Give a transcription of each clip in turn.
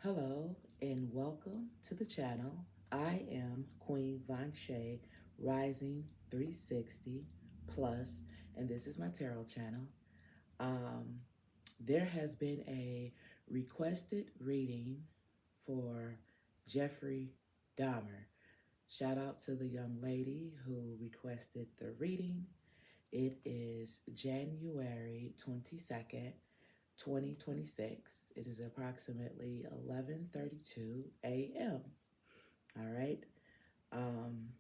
Hello and welcome to the channel. I am Queen Von Shay, Rising 360 Plus, and this is my tarot channel. Um, there has been a requested reading for Jeffrey Dahmer. Shout out to the young lady who requested the reading. It is January 22nd, 2026. It is approximately 11:32 a.m. All right. Um,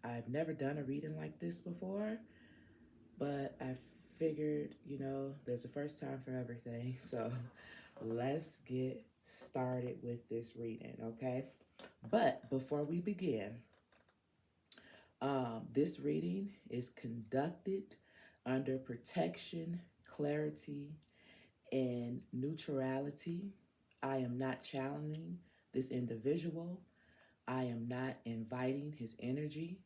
I've never done a reading like this before, but I figured, there's a first time for everything. So let's get started with this reading, okay? But before we begin, this reading is conducted under protection, clarity, and neutrality. I am not challenging this individual. I am not inviting his energy.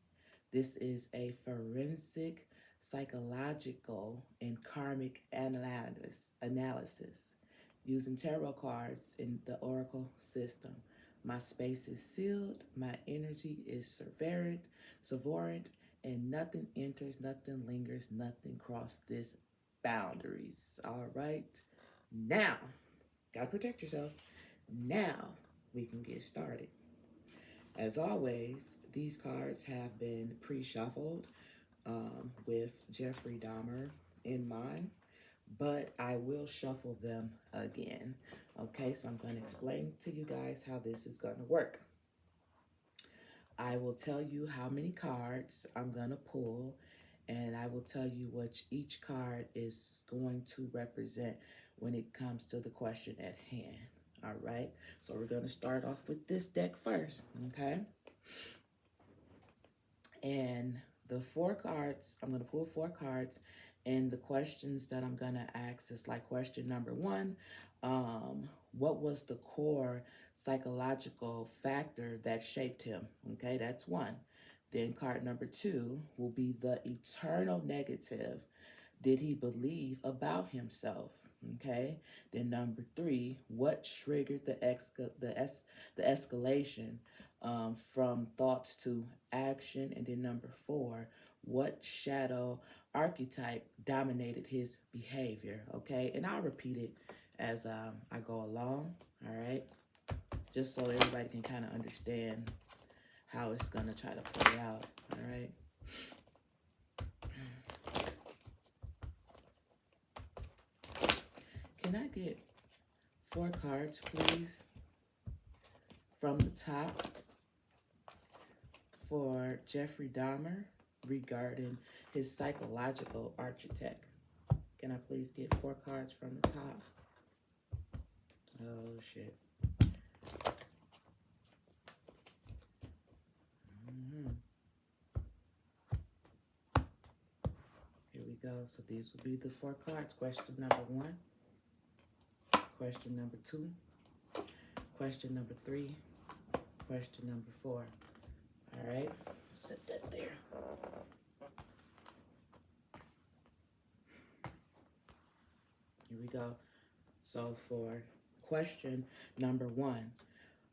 This is a forensic, psychological, and karmic analysis using tarot cards in the oracle system. My space is sealed, my energy is sovereign, and nothing enters, nothing lingers, nothing crosses this boundaries. All right. Now, gotta protect yourself. Now we can get started. As always, these cards have been pre-shuffled with Jeffrey Dahmer in mind, but I will shuffle them again. Okay, so I'm going to explain to you guys how this is going to work. I will tell you how many cards I'm going to pull, and I will tell you what each card is going to represent when it comes to the question at hand. All right, so we're going to start off with this deck first, okay? And the 4 cards, I'm going to pull 4 cards, and the questions that I'm going to ask is like question number 1, what was the core psychological factor that shaped him? Okay, that's 1. Then card number 2 will be the eternal negative. Did he believe about himself? Okay. Then number 3, what triggered the escalation from thoughts to action? And then number 4, what shadow archetype dominated his behavior? Okay. And I'll repeat it as I go along. All right. Just so everybody can kind of understand how it's going to try to play out. All right. Can I get 4 cards, please, from the top for Jeffrey Dahmer regarding his psychological architect? Can I please get 4 cards from the top? Oh, shit. Here we go. So these will be the 4 cards. Question number 1. Question number 2. Question number 3. Question number 4. All right. Set that there. Here we go. So for question number 1,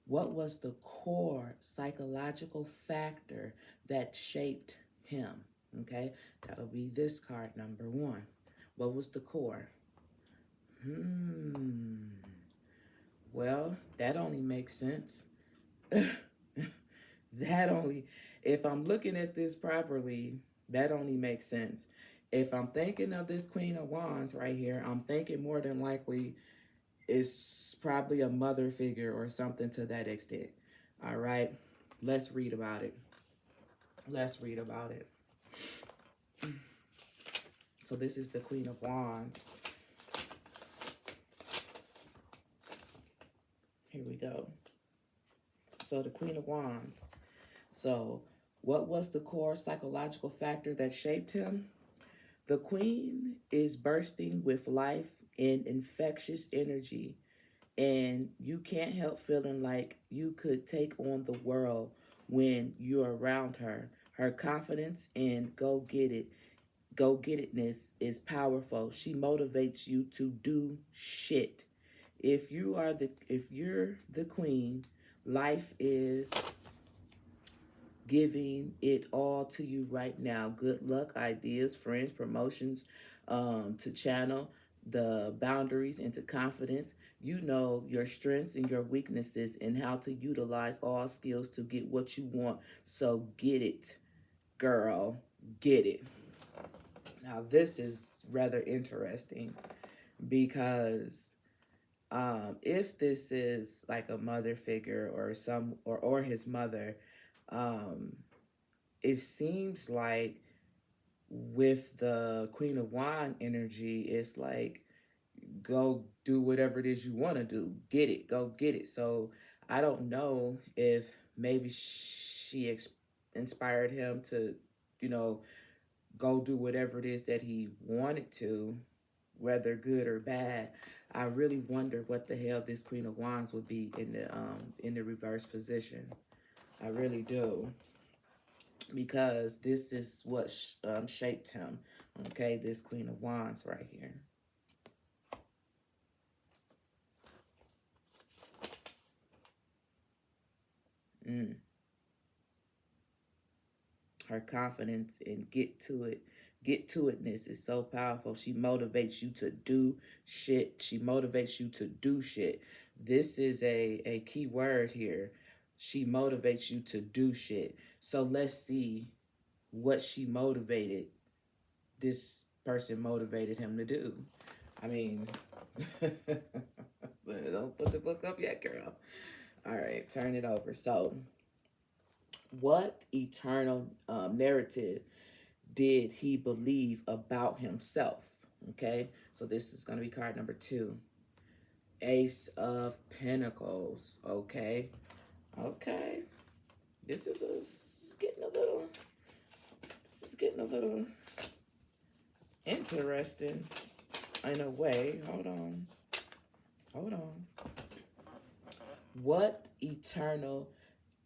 what was the core psychological factor that shaped him? Okay, that'll be this card, number 1. What was the core? Well, that only makes sense. If I'm looking at this properly, that only makes sense. If I'm thinking of this Queen of Wands right here, I'm thinking more than likely it's probably a mother figure or something to that extent. All right, let's read about it. Let's read about it. So this is the Queen of Wands. Here we go. So the Queen of Wands. So what was the core psychological factor that shaped him? The Queen is bursting with life and infectious energy, and you can't help feeling like you could take on the world when you're around her. Her confidence and go-get-itness is powerful. She motivates you to do shit. If you're the queen, life is giving it all to you right now. Good luck, ideas, friends, promotions, to channel the boundaries into confidence. You know your strengths and your weaknesses and how to utilize all skills to get what you want. So get it, girl. Get it. Now, this is rather interesting because if this is like a mother figure or or his mother, um, it seems like with the Queen of Wand energy, it's like go do whatever it is you want to do. Get it, go get it. So I don't know if maybe inspired him to, you know, go do whatever it is that he wanted to, whether good or bad. I really wonder what the hell this Queen of Wands would be in the reverse position. I really do, because this is what shaped him. Okay, this Queen of Wands right here. Mm. Her confidence and get to itness is so powerful. She motivates you to do shit. She motivates you to do shit. This is a key word here. She motivates you to do shit. So let's see what she motivated this person motivated him to do. I mean, don't put the book up yet, girl. All right, turn it over. So, what eternal narrative did he believe about himself? Okay, so this is going to be card number 2. Ace of Pentacles. Okay, okay. This is getting a little. This is getting a little interesting in a way. Hold on. Hold on. What eternal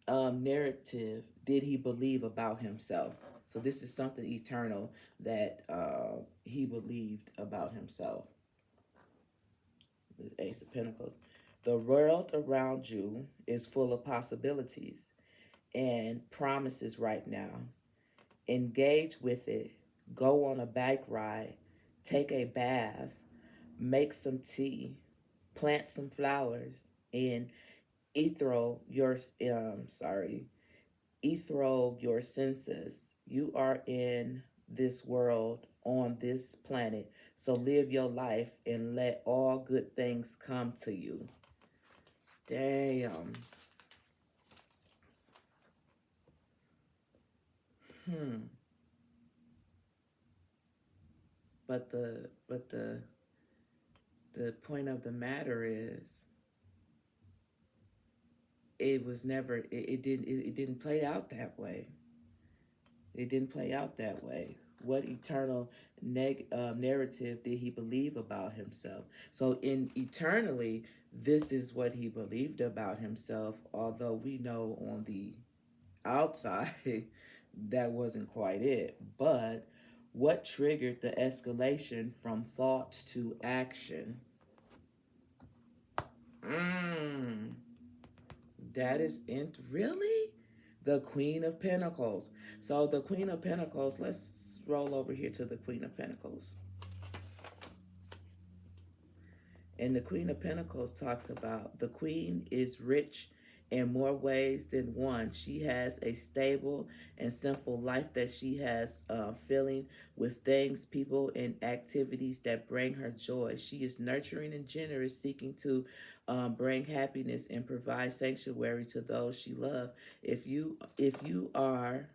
narrative did he believe about himself? So this is something eternal that he believed about himself. This Ace of Pentacles. The world around you is full of possibilities and promises right now. Engage with it. Go on a bike ride. Take a bath. Make some tea. Plant some flowers. And ethereal your ethereal your senses. You are in this world on this planet, so live your life and let all good things come to you. Damn. Hmm. But the point of the matter is, it didn't play out that way. It didn't play out that way. What eternal narrative did he believe about himself? So, in eternally, this is what he believed about himself, although we know on the outside that wasn't quite it. But what triggered the escalation from thoughts to action? Mm, that is really the Queen of Pentacles. So the Queen of Pentacles, let's roll over here to the Queen of Pentacles. And the Queen of Pentacles talks about the Queen is rich in more ways than one. She has a stable and simple life that she has filling with things, people, and activities that bring her joy. She is nurturing and generous, seeking to bring happiness and provide sanctuary to those she loves. If you are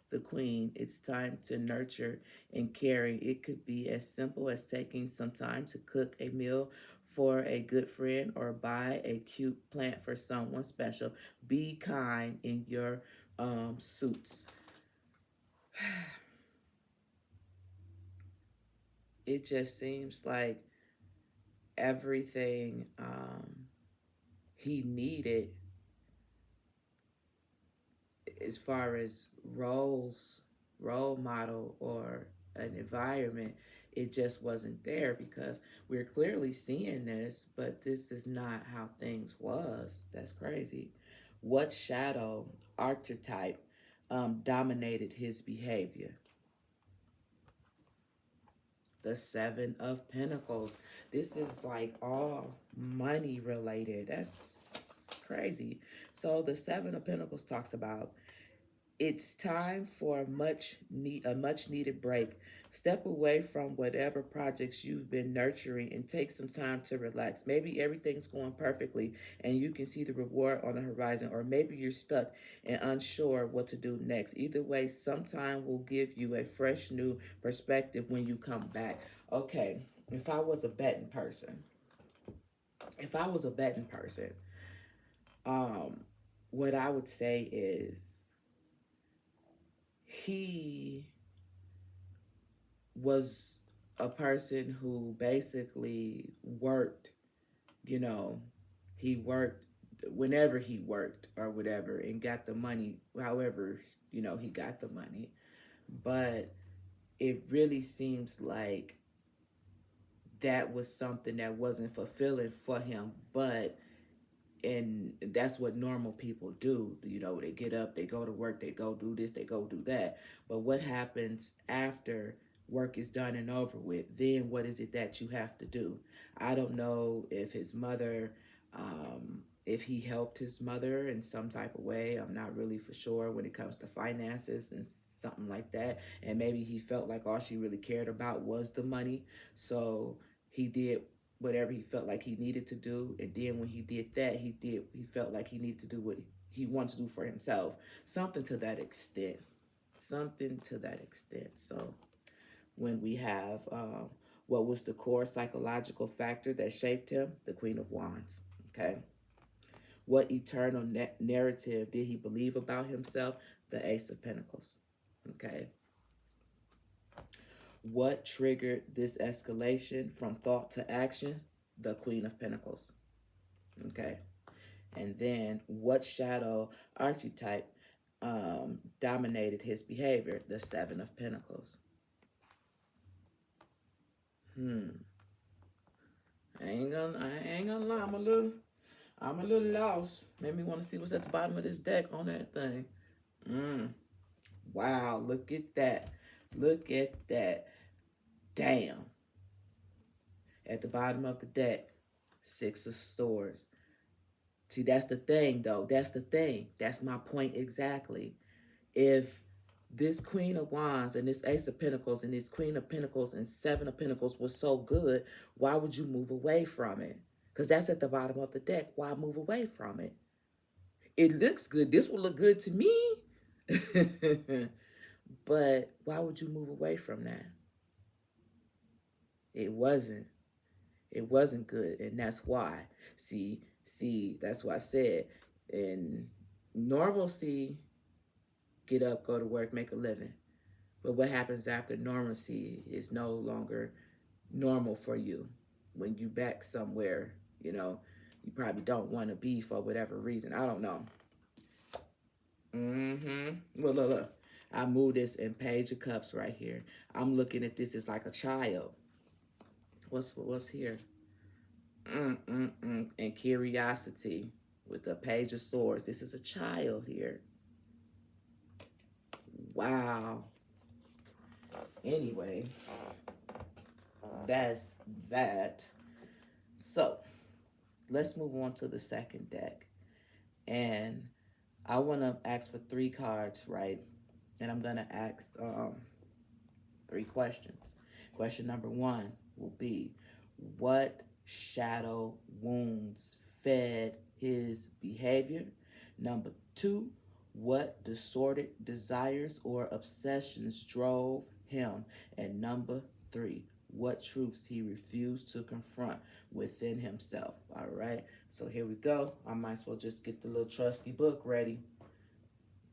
the queen, it's time to nurture and caring. It could be as simple as taking some time to cook a meal for a good friend or buy a cute plant for someone special. Be kind in your suits. It just seems like everything he needed as far as role model or an environment, it just wasn't there because we're clearly seeing this, but this is not how things was. That's crazy. What shadow archetype dominated his behavior? The Seven of Pentacles. This is like all money related. That's crazy. So the Seven of Pentacles talks about it's time for a much needed break. Step away from whatever projects you've been nurturing and take some time to relax. Maybe everything's going perfectly and you can see the reward on the horizon, or maybe you're stuck and unsure what to do next. Either way, sometime will give you a fresh new perspective when you come back. Okay, if I was a betting person, if I was a betting person, what I would say is he was a person who basically worked, you know, he worked whenever he worked or whatever and got the money, however, he got the money. But it really seems like that was something that wasn't fulfilling for him. And that's what normal people do. They get up, they go to work, they go do this, they go do that. But what happens after work is done and over with? Then what is it that you have to do? I don't know if his mother, if he helped his mother in some type of way. I'm not really for sure when it comes to finances and something like that. And maybe he felt like all she really cared about was the money. So he did whatever he felt like he needed to do. And then when he did that, he felt like he needed to do what he wanted to do for himself. Something to that extent. Something to that extent. So when we have what was the core psychological factor that shaped him? The Queen of Wands. Okay. What eternal narrative did he believe about himself? The Ace of Pentacles. Okay. What triggered this escalation from thought to action? The Queen of Pentacles. Okay. And then what shadow archetype dominated his behavior? The Seven of Pentacles. I ain't gonna lie, I'm a little lost. Made me want to see what's at the bottom of this deck on that thing. Wow, look at that. Look at that. Damn. At the bottom of the deck, Six of Swords. See, that's the thing, though. That's the thing. That's my point exactly. If this Queen of Wands and this Ace of Pentacles and this Queen of Pentacles and Seven of Pentacles was so good, why would you move away from it? Because that's at the bottom of the deck. Why move away from it? It looks good. This will look good to me. But why would you move away from that? It wasn't. It wasn't good. And that's why. See, that's why I said in normalcy, get up, go to work, make a living. But what happens after normalcy is no longer normal for you. When you back somewhere, you probably don't want to be for whatever reason. I don't know. Look. I moved this in Page of Cups right here. I'm looking at this as like a child. What's here? And curiosity with the Page of Swords. This is a child here. Wow. Anyway, that's that. So let's move on to the second deck. And I want to ask for 3 cards, right? And I'm going to ask 3 questions. Question number 1 will be, what shadow wounds fed his behavior? Number 2, what distorted desires or obsessions drove him? And number 3, what truths he refused to confront within himself? All right, so here we go. I might as well just get the little trusty book ready.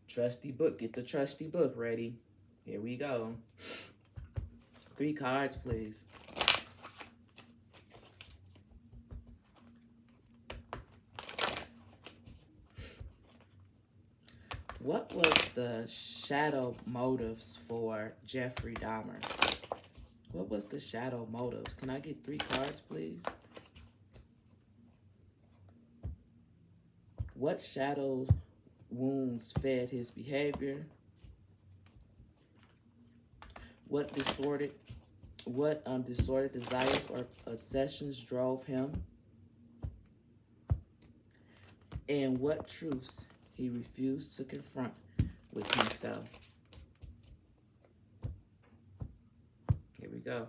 Trusty book, get the trusty book ready. Here we go. 3 cards, please. What was the shadow motives for Jeffrey Dahmer? What was the shadow motives? Can I get 3 cards, please? What shadow wounds fed his behavior? What distorted desires or obsessions drove him? And what truths he refused to confront with himself? Here we go.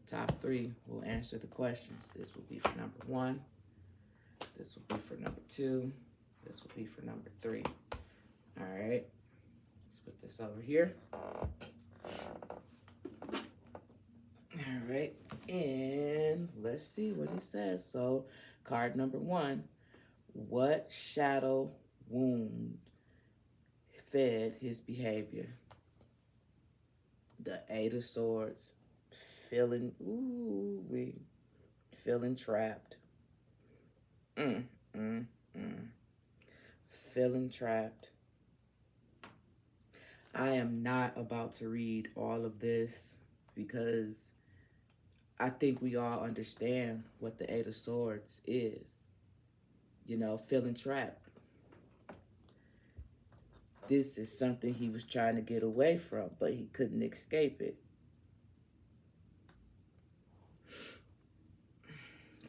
Top 3 will answer the questions. This will be for number 1. This will be for number 2. This will be for number 3. All right. Let's put this over here. All right. And let's see what he says. So, card number 1. What shadow wound fed his behavior? The 8 of Swords. Feeling trapped. Feeling trapped. I am not about to read all of this because I think we all understand what the 8 of Swords is. You know, feeling trapped. This is something he was trying to get away from, but he couldn't escape it.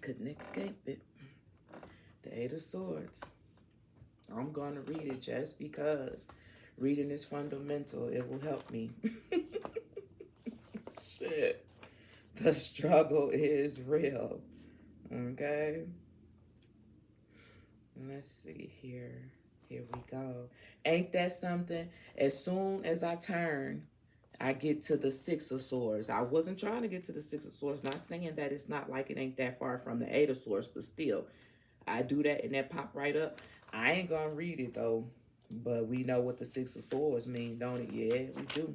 Couldn't escape it. The 8 of Swords. I'm going to read it just because reading is fundamental. It will help me. Shit. The struggle is real. Okay? Let's see here. Here we go. Ain't that something? As soon as I turn, I get to the 6 of Swords. I wasn't trying to get to the 6 of Swords. Not saying that it's not like it ain't that far from the 8 of Swords, but still, I do that and that pop right up. I ain't gonna read it though, but we know what the 6 of Swords mean, don't it? Yeah, we do.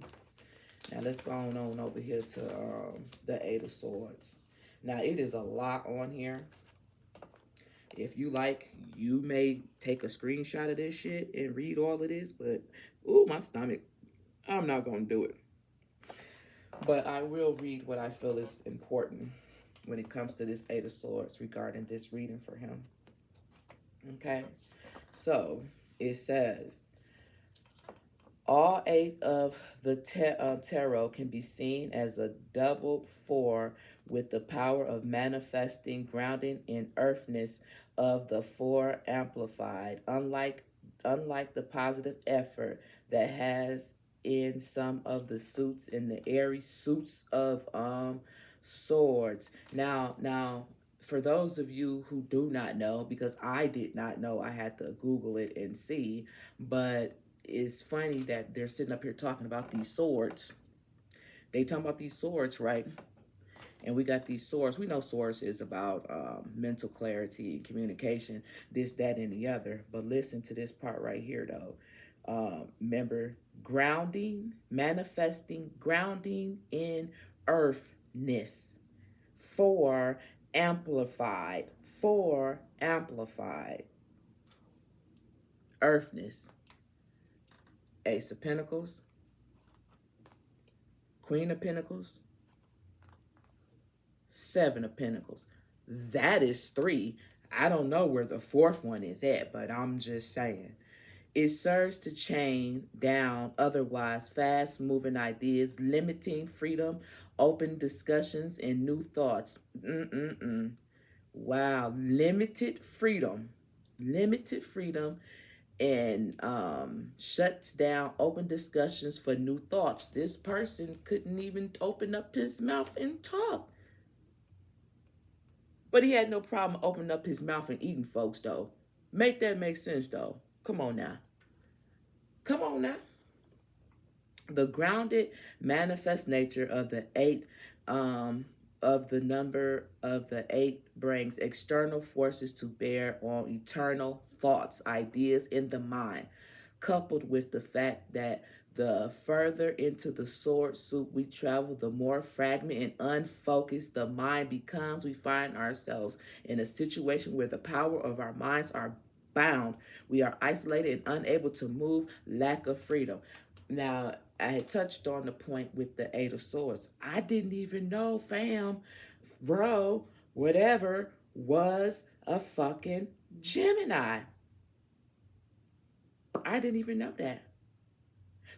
Now let's go on over here to the 8 of Swords. Now it is a lot on here. If you like, you may take a screenshot of this shit and read all of this, but ooh, my stomach. I'm not gonna do it. But I will read what I feel is important when it comes to this 8 of Swords regarding this reading for him. Okay, so it says, all 8 of the tarot can be seen as a double 4 with the power of manifesting, grounding in earthness of the 4 amplified, unlike the positive effort that has in some of the suits in the airy suits of Swords. Now, for those of you who do not know, because I did not know, I had to Google it and see, but it's funny that they're sitting up here talking about these swords. They talking about these swords, right? And we got these swords. We know swords is about mental clarity and communication, this, that, and the other. But listen to this part right here, though. Remember, grounding, manifesting, grounding in earthness. 4 amplified. 4 amplified. Earthness. Ace of Pentacles. Queen of Pentacles. 7 of Pentacles. That is 3. I don't know where the 4th one is at, but I'm just saying. It serves to chain down otherwise fast-moving ideas, limiting freedom, open discussions, and new thoughts. Wow, limited freedom. Limited freedom and shuts down open discussions for new thoughts. This person couldn't even open up his mouth and talk. But he had no problem opening up his mouth and eating folks, though. Make that make sense, though. Come on now. Come on now. The grounded, manifest nature of the 8, of the number of the 8 brings external forces to bear on eternal thoughts, ideas in the mind, coupled with the fact that the further into the sword suit we travel, the more fragmented and unfocused the mind becomes. We find ourselves in a situation where the power of our minds are bound. We are isolated and unable to move, lack of freedom. Now, I had touched on the point with the Eight of Swords. I didn't even know, fam, bro, whatever, was a fucking Gemini. I didn't even know that.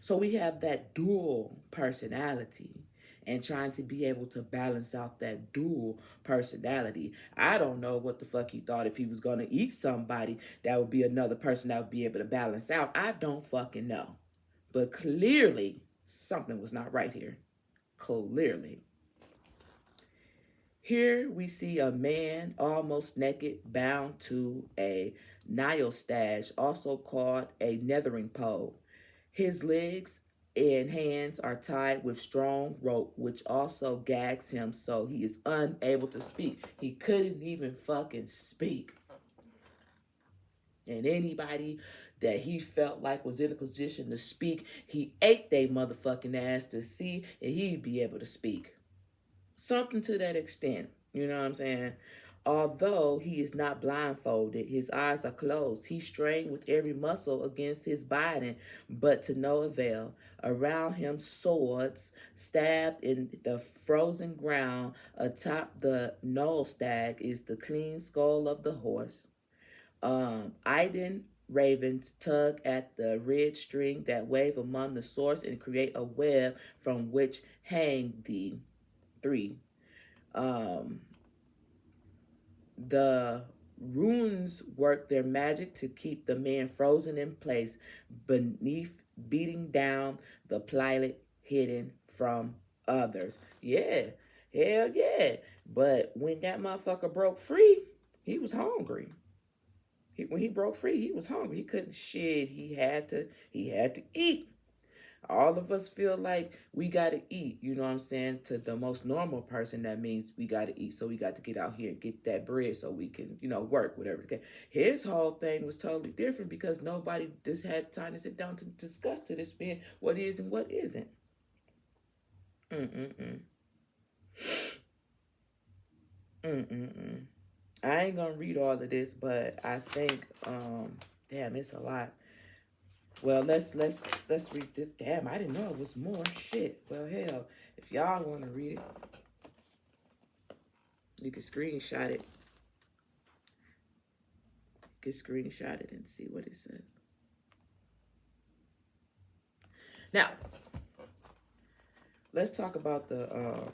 So we have that dual personality and trying to be able to balance out that dual personality. I don't know what the fuck he thought if he was going to eat somebody that would be another person that would be able to balance out. I don't fucking know. But clearly, something was not right here. Clearly. Here we see a man almost naked bound to a Nile stash, also called a nethering pole. His legs and hands are tied with strong rope, which also gags him so he is unable to speak. He couldn't even fucking speak. And anybody that he felt like was in a position to speak, he ate they motherfucking ass to see and he'd be able to speak. Something to that extent. You know what I'm saying? Although he is not blindfolded, his eyes are closed. He strained with every muscle against his body, but to no avail. Around him, swords stabbed in the frozen ground. Atop the knoll stag is the clean skull of the horse. Iden ravens tug at the red string that wave among the source and create a web from which hang the three. Um, the runes work their magic to keep the man frozen in place beneath, beating down the pilot hidden from others. Yeah, hell yeah. But when that motherfucker broke free, he was hungry. When he broke free, he was hungry. He couldn't shit. He had to eat. All of us feel like we got to eat, you know what I'm saying? To the most normal person, that means we got to eat. So we got to get out here and get that bread so we can, work, whatever. His whole thing was totally different because nobody just had time to sit down to discuss to this man what is and what isn't. Mm-mm-mm. Mm-mm-mm. I ain't gonna read all of this, but I think, damn, it's a lot. Well, let's read this. Damn, I didn't know it was more shit. Well, hell, if y'all want to read it, you can screenshot it. You can screenshot it and see what it says. Now, let's talk about the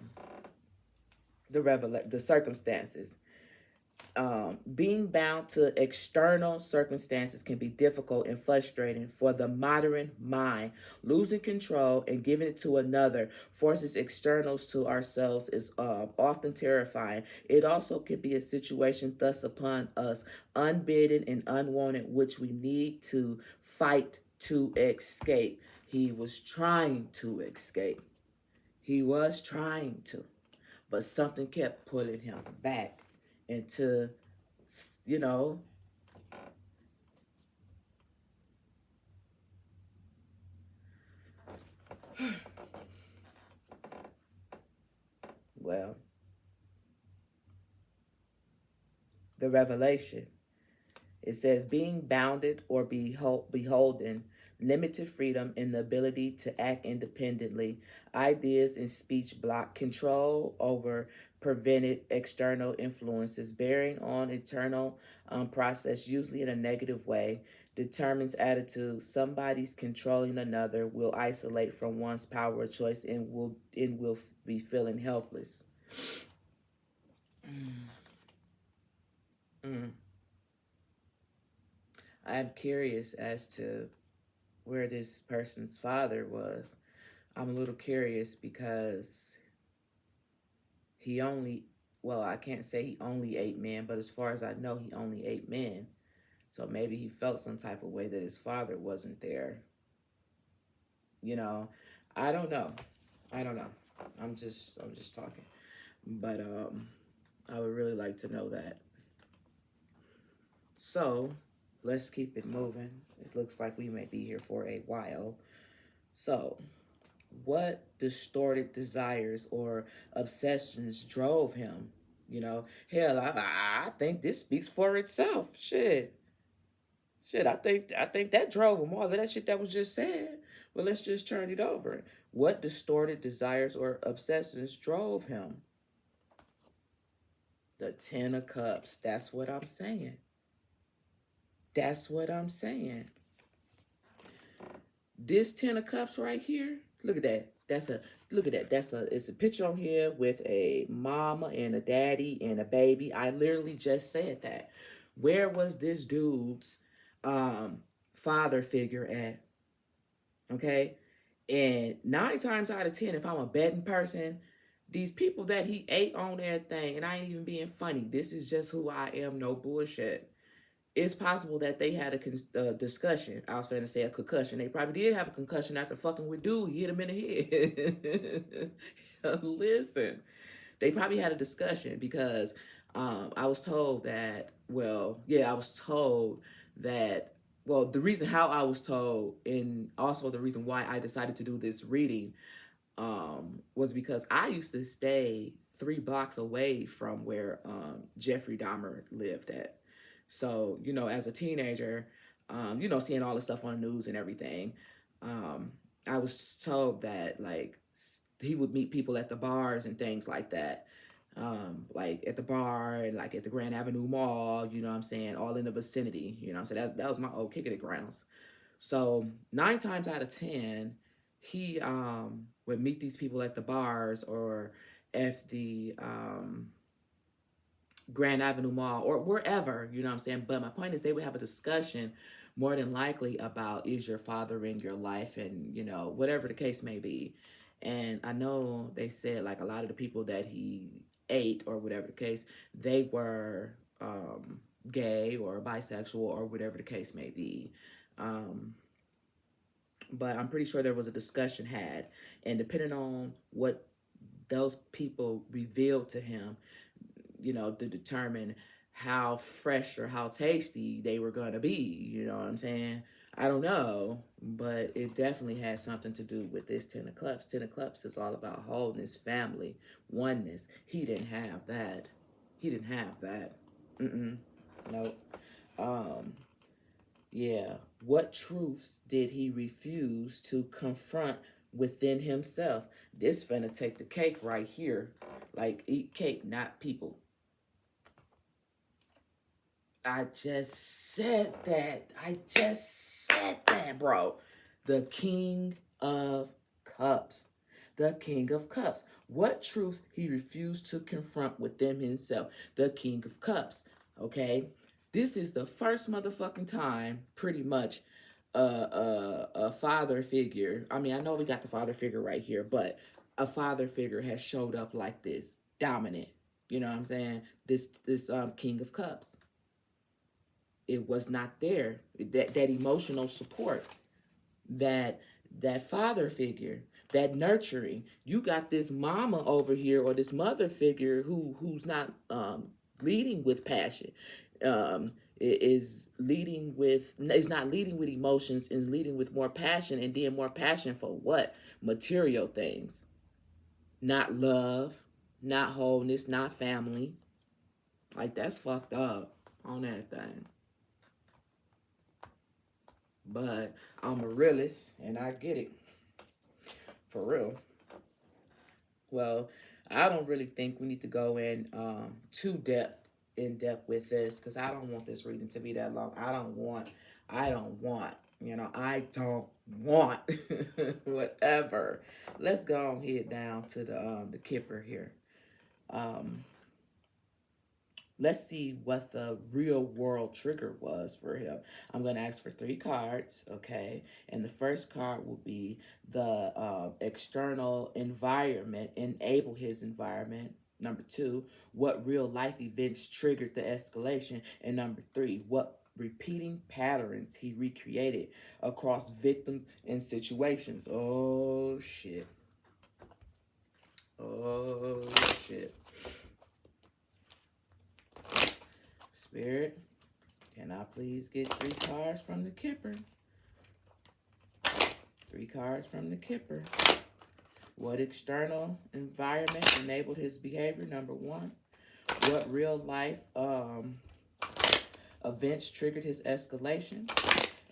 circumstances. Being bound to external circumstances can be difficult and frustrating for the modern mind. Losing control and giving it to another, forces externals to ourselves, is often terrifying. It also can be a situation thus upon us, unbidden and unwanted, which we need to fight to escape. He was trying to escape. He was trying to, but something kept pulling him back into, you know, well, the revelation. It says being bounded or beholden, limited freedom in the ability to act independently, ideas and speech block, control over prevented external influences, bearing on internal process, usually in a negative way, determines attitude. Somebody's controlling another, will isolate from one's power of choice, and will be feeling helpless. Mm. I'm curious as to where this person's father was. I'm a little curious because he only, well, I can't say he only ate men, but as far as I know, he only ate men. So maybe he felt some type of way that his father wasn't there. You know, I don't know. I don't know. I'm just talking. But I would really like to know that. So, let's keep it moving. It looks like we may be here for a while. So, what distorted desires or obsessions drove him? Hell, I think this speaks for itself. Shit. Shit, I think that drove him. All of that shit that was just said. Well, let's just turn it over. What distorted desires or obsessions drove him? The Ten of Cups. That's what I'm saying. That's what I'm saying. This Ten of Cups right here. Look at that. Look at that. It's a picture on here with a mama and a daddy and a baby. I literally just said that. Where was this dude's father figure at? Okay. And 9 times out of 10, if I'm a betting person, these people that he ate on that thing, and I ain't even being funny, this is just who I am, no bullshit. It's possible that they had a discussion. I was going to say a concussion. They probably did have a concussion after fucking with dude. He hit him in the head. Listen, they probably had a discussion because I was told that, the reason how I was told, and also the reason why I decided to do this reading, was because I used to stay 3 blocks away from where Jeffrey Dahmer lived at. So, as a teenager, seeing all the stuff on the news and everything, I was told that, like, he would meet people at the bars and things like that. Like at the bar and like at the Grand Avenue Mall, you know what I'm saying, all in the vicinity, you know what I'm saying. That was my old kicking it grounds. So 9 times out of 10, he would meet these people at the bars or at the Grand Avenue Mall or wherever, you know what I'm saying. But my point is they would have a discussion more than likely about, is your father in your life, and whatever the case may be. And I know they said like a lot of the people that he ate or whatever the case, they were gay or bisexual or whatever the case may be. But I'm pretty sure there was a discussion had, and depending on what those people revealed to him, to determine how fresh or how tasty they were going to be, you know what I'm saying? I don't know, but it definitely has something to do with this Ten of Cups. Ten of Cups is all about wholeness, family, oneness. He didn't have that. He didn't have that. Nope. Yeah. What truths did he refuse to confront within himself? This finna take the cake right here. Like, eat cake, not people. I just said that, bro. The King of Cups. The King of Cups. What truths he refused to confront within himself. The King of Cups. Okay? This is the first motherfucking time, pretty much, a father figure. I mean, I know we got the father figure right here, but a father figure has showed up like this, dominant. You know what I'm saying? This King of Cups. It was not there. That emotional support, that father figure, that nurturing. You got this mama over here or this mother figure who's not leading with passion. Is not leading with emotions, is leading with more passion, and then more passion for what? Material things. Not love, not wholeness, not family. Like, that's fucked up on that thing. But I'm a realist and I get it. For real. Well, I don't really think we need to go in in depth with this, because I don't want this reading to be that long. I don't want whatever. Let's go on head down to the Kipper here. Let's see what the real world trigger was for him. I'm going to ask for 3 cards, okay? And the first card will be the external environment, enable his environment. Number 2, what real life events triggered the escalation? And number 3, what repeating patterns he recreated across victims and situations? Oh, shit. Oh, shit. Spirit, can I please get 3 cards from the Kipper? 3 cards from the Kipper. What external environment enabled his behavior? Number 1. What real life events triggered his escalation,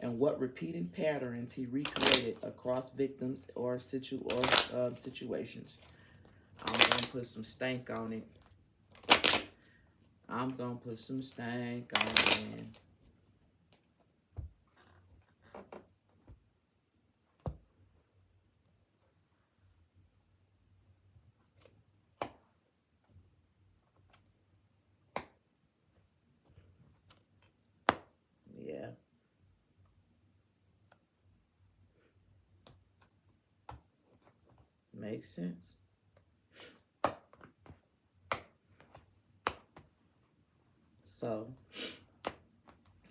and what repeating patterns he recreated across victims or situations. I'm gonna put some stank on it. I'm gonna put some stank on it. Yeah. Makes sense. So,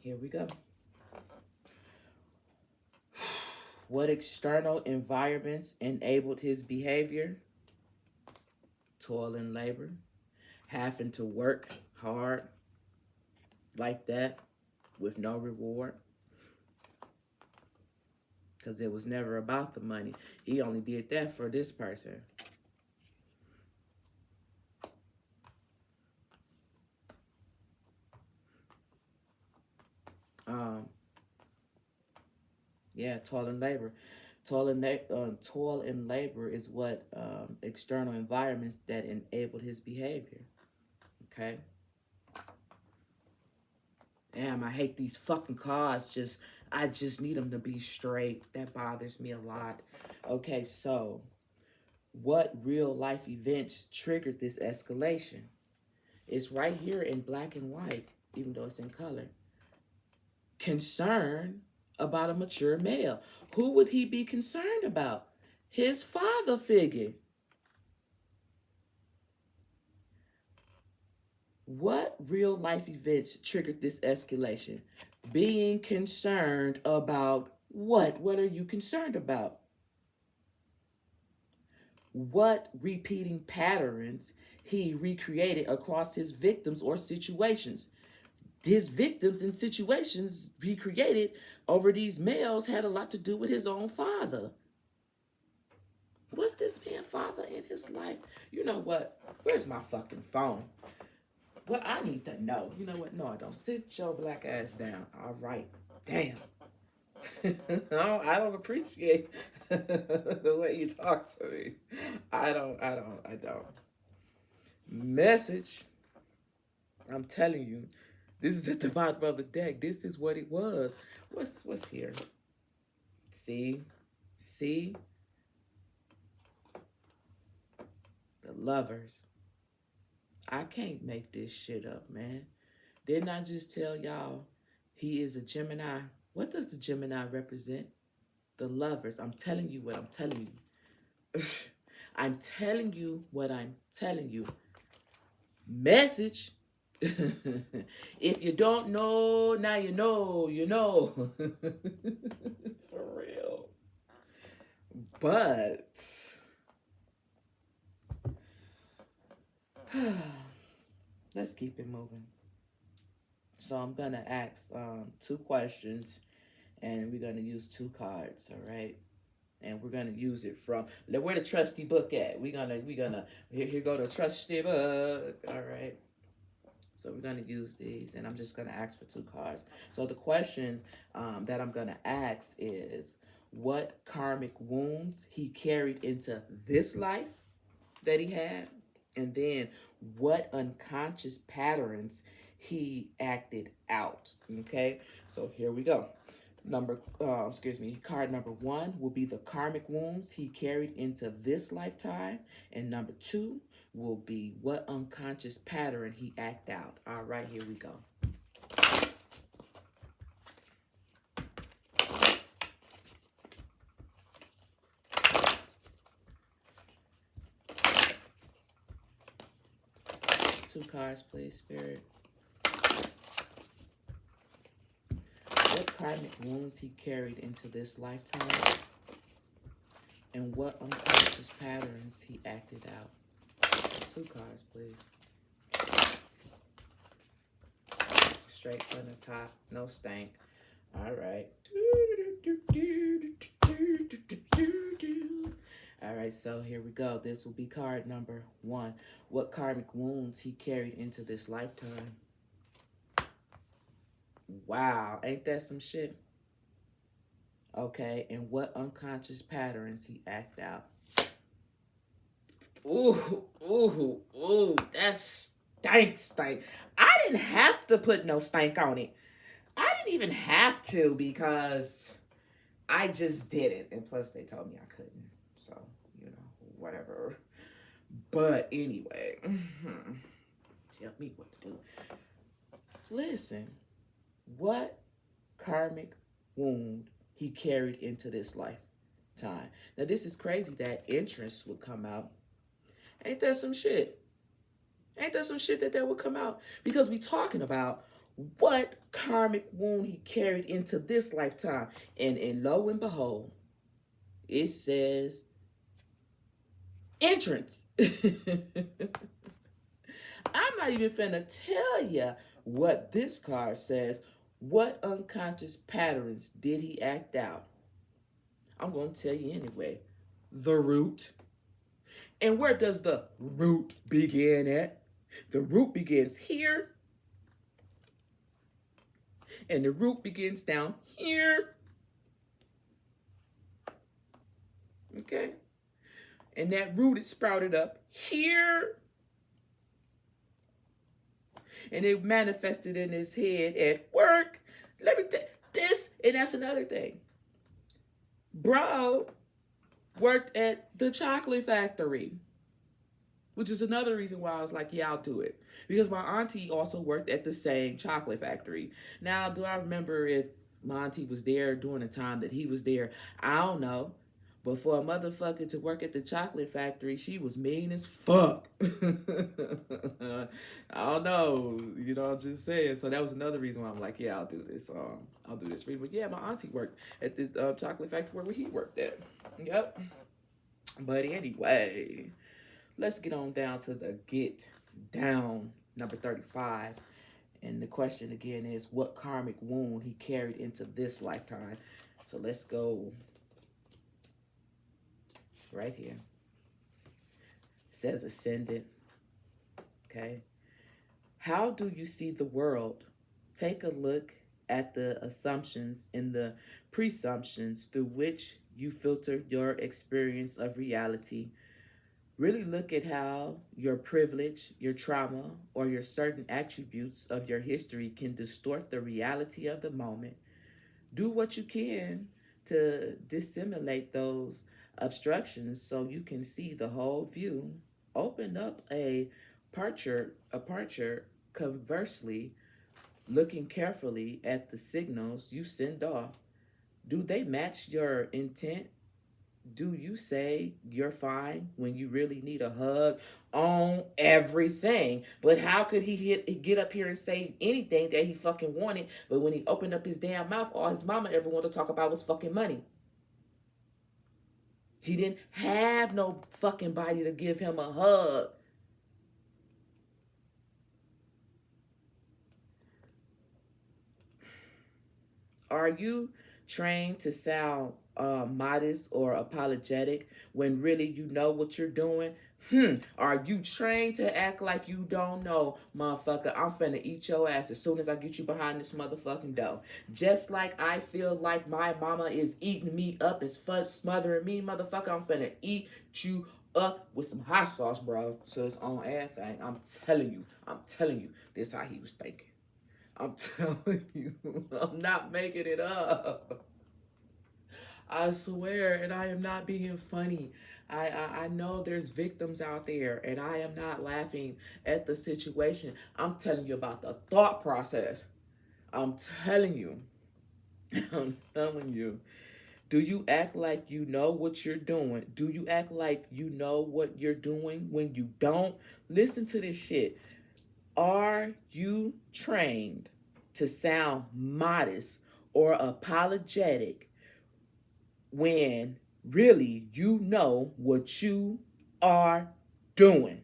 here we go. What external environments enabled his behavior? Toil and labor, having to work hard like that with no reward, because it was never about the money. He only did that for this person. Yeah, toil and labor. Toil and labor is what external environments that enabled his behavior. Okay. Damn, I hate these fucking cards. I just need them to be straight. That bothers me a lot. Okay, so what real life events triggered this escalation? It's right here in black and white, even though it's in color. Concern about a mature male. Who would he be concerned about? His father figure. What real life events triggered this escalation? Being concerned about what? What are you concerned about? What repeating patterns he recreated across his victims or situations? His victims and situations he created over these males had a lot to do with his own father. Was this man father in his life? You know what? Where's my fucking phone? What I need to know. You know what? No, I don't. Sit your black ass down. All right. Damn. I don't appreciate the way you talk to me. I don't. Message. I'm telling you, this is at the bottom of the deck. This is what it was. What's here? See? The Lovers. I can't make this shit up, man. Didn't I just tell y'all he is a Gemini? What does the Gemini represent? The Lovers. I'm telling you what I'm telling you. I'm telling you what I'm telling you. Message. If you don't know, now you know, you know. For real. But let's keep it moving. So I'm going to ask 2 questions, and we're going to use 2 cards, all right? And we're going to use it from, where the trusty book at? We're going to, here go the trusty book, all right? So we're going to use these, and I'm just going to ask for 2 cards. So the question that I'm going to ask is, what karmic wounds he carried into this life that he had? And then what unconscious patterns he acted out, okay? So here we go. Card number 1 will be the karmic wounds he carried into this lifetime. And number 2 will be what unconscious pattern he acted out. All right, here we go. Two cards, please, Spirit. What karmic wounds he carried into this lifetime, and what unconscious patterns he acted out. 2 cards, please. Straight from the top, no stank. All right. All right, so here we go. This will be card number 1. What karmic wounds he carried into this lifetime. Wow, ain't that some shit? Okay, and what unconscious patterns he act out? Ooh, ooh, ooh, that's stank. I didn't have to put no stank on it. I didn't even have to because I just did it. And plus, they told me I couldn't. So, whatever. But anyway, tell me what to do. Listen, what karmic wound he carried into this lifetime. Now, this is crazy that entrance would come out. Ain't that some shit? Ain't that some shit that would come out? Because we talking about what karmic wound he carried into this lifetime. And lo and behold, it says entrance. I'm not even finna tell you what this card says. What unconscious patterns did he act out? I'm going to tell you anyway. The root. And where does the root begin at? The root begins here. And the root begins down here. Okay? And that root is sprouted up here. And it manifested in his head at work. Let me tell this, and that's another thing. Bro worked at the chocolate factory, which is another reason why I was like, yeah, I'll do it. Because my auntie also worked at the same chocolate factory. Now, do I remember if my auntie was there during the time that he was there? I don't know. But for a motherfucker to work at the chocolate factory, she was mean as fuck. I don't know. I'm just saying. So that was another reason why I'm like, yeah, I'll do this. I'll do this for you. But yeah, my auntie worked at this chocolate factory where he worked at. Yep. But anyway, let's get on down to the get down, number 35. And the question again is, what karmic wound he carried into this lifetime? So let's go right here. It says ascendant. Okay. How do you see the world? Take a look at the assumptions and the presumptions through which you filter your experience of reality. Really look at how your privilege, your trauma, or your certain attributes of your history can distort the reality of the moment. Do what you can to dissimulate those obstructions so you can see the whole view. Open up a aperture. Conversely, looking carefully at the signals you send off. Do they match your intent? Do you say you're fine when you really need a hug on everything? But how could he get up here and say anything that he fucking wanted? But when he opened up his damn mouth, all his mama ever wanted to talk about was fucking money. He didn't have no fucking body to give him a hug. Are you trained to sound modest or apologetic when really you know what you're doing? Are you trained to act like you don't know, motherfucker? I'm finna eat your ass as soon as I get you behind this motherfucking door. Just like I feel like my mama is eating me up, is smothering me, motherfucker. I'm finna eat you up with some hot sauce, bro. So it's on everything. I'm telling you, this is how he was thinking. I'm telling you, I'm not making it up. I swear, and I am not being funny. I know there's victims out there, and I am not laughing at the situation. I'm telling you about the thought process. I'm telling you. I'm telling you. Do you act like you know what you're doing? Do you act like you know what you're doing when you don't? Listen to this shit. Are you trained to sound modest or apologetic when really you know what you are doing?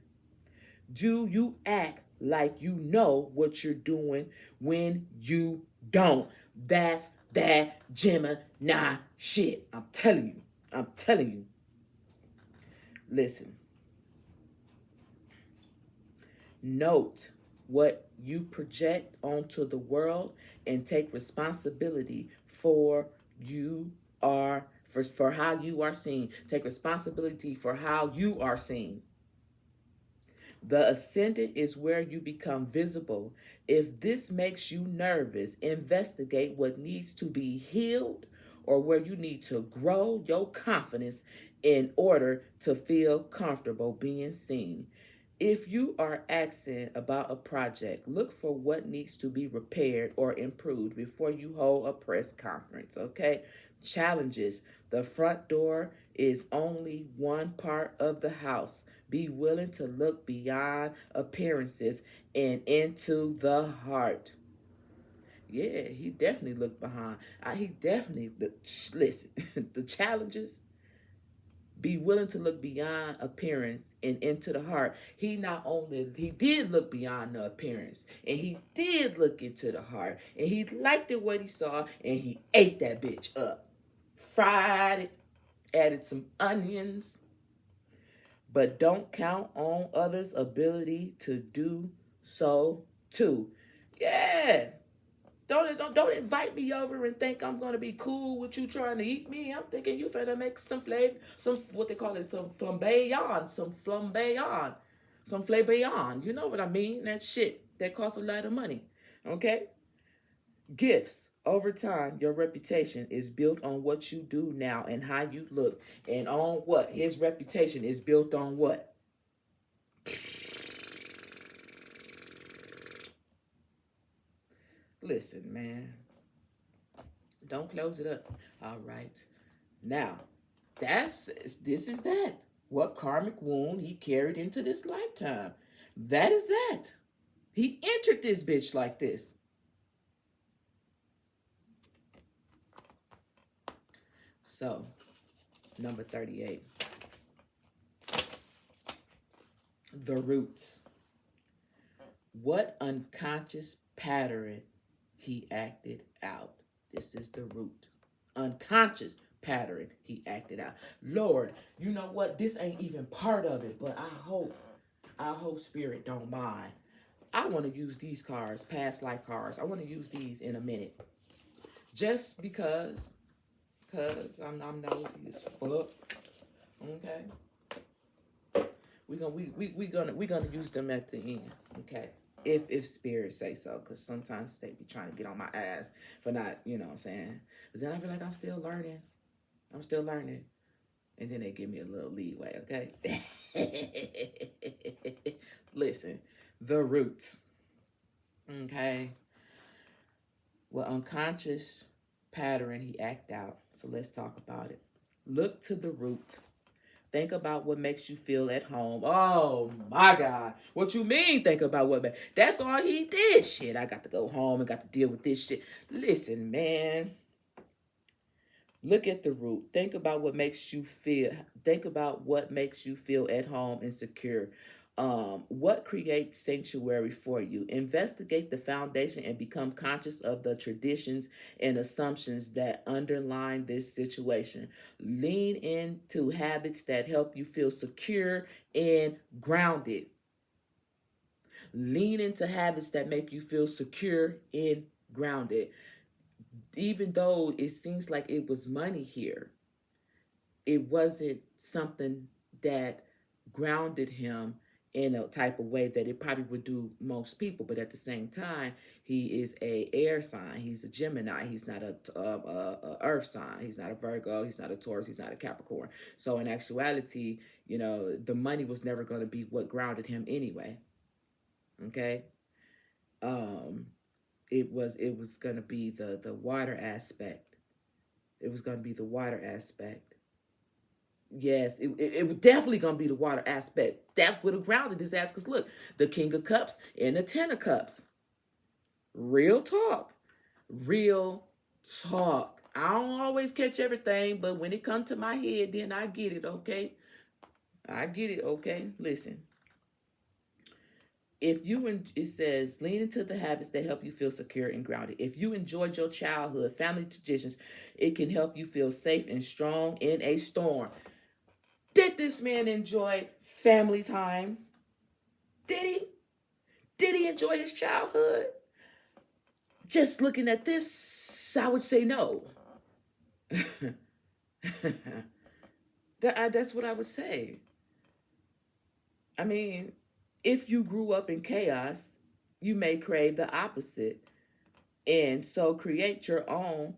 Do you act like you know what you're doing when you don't? That's that Gemini shit. I'm telling you. I'm telling you. Listen. Note what you project onto the world, and take responsibility for you for how you are seen. Take responsibility for how you are seen. The ascendant is where you become visible. If this makes you nervous, investigate what needs to be healed or where you need to grow your confidence in order to feel comfortable being seen. If you are asking about a project, look for what needs to be repaired or improved before you hold a press conference, okay? Challenges. The front door is only one part of the house. Be willing to look beyond appearances and into the heart. Yeah, he definitely looked behind. He definitely, listen, the challenges, be willing to look beyond appearance and into the heart. He did look beyond the appearance, and he did look into the heart, and he liked it what he saw, and he ate that bitch up. Fried it, added some onions, but don't count on others' ability to do so too. Yeah. Don't invite me over and think I'm gonna be cool with you trying to eat me. I'm thinking you finna make some flavor, some what they call it, some flambeon, some flambeon. You know what I mean? That shit that costs a lot of money. Okay? Gifts. Over time, your reputation is built on what you do now and how you look. And on what? His reputation is built on what? Listen, man. Don't close it up. All right. Now, this is that. What karmic wound he carried into this lifetime. That is that. He entered this bitch like this. So, number 38. The roots. What unconscious pattern he acted out. This is the root. Unconscious pattern he acted out. Lord, you know what? This ain't even part of it, but I hope spirit don't mind. I want to use these cards, past life cards. I want to use these in a minute. Just because I'm nosy as fuck. Okay. We're gonna use them at the end. Okay. If spirit say so, because sometimes they be trying to get on my ass for not, you know what I'm saying. But then I feel like I'm still learning. And then they give me a little leeway, okay? Listen, the roots. Okay. Well, unconscious pattern he act out. So let's talk about it. Look to the root. Think about what makes you feel at home. Oh my God. What you mean think about that's all he did. Shit, I got to go home and got to deal with this shit. Listen, man. Look at the root. Think about what makes you feel. Think about what makes you feel at home and secure. What creates sanctuary for you? Investigate the foundation and become conscious of the traditions and assumptions that underline this situation. Lean into habits that help you feel secure and grounded. Lean into habits that make you feel secure and grounded. Even though it seems like it was money here, it wasn't something that grounded him in a type of way that it probably would do most people. But at the same time, he is a air sign. He's a Gemini. He's not a earth sign. He's not a Virgo. He's not a Taurus. He's not a Capricorn. So in actuality, you know, the money was never going to be what grounded him anyway. Okay. It was going to be the water aspect. It was going to be the water aspect. Yes, it was definitely going to be the water aspect. That would have grounded his ass. Because look, the King of Cups and the Ten of Cups. Real talk. Real talk. I don't always catch everything, but when it comes to my head, then I get it, okay? I get it, okay? Listen. It says, lean into the habits that help you feel secure and grounded. If you enjoyed your childhood, family traditions, it can help you feel safe and strong in a storm. Did this man enjoy family time? Did he? Did he enjoy his childhood? Just looking at this, I would say no. That's what I would say. I mean, if you grew up in chaos, you may crave the opposite. And so create your own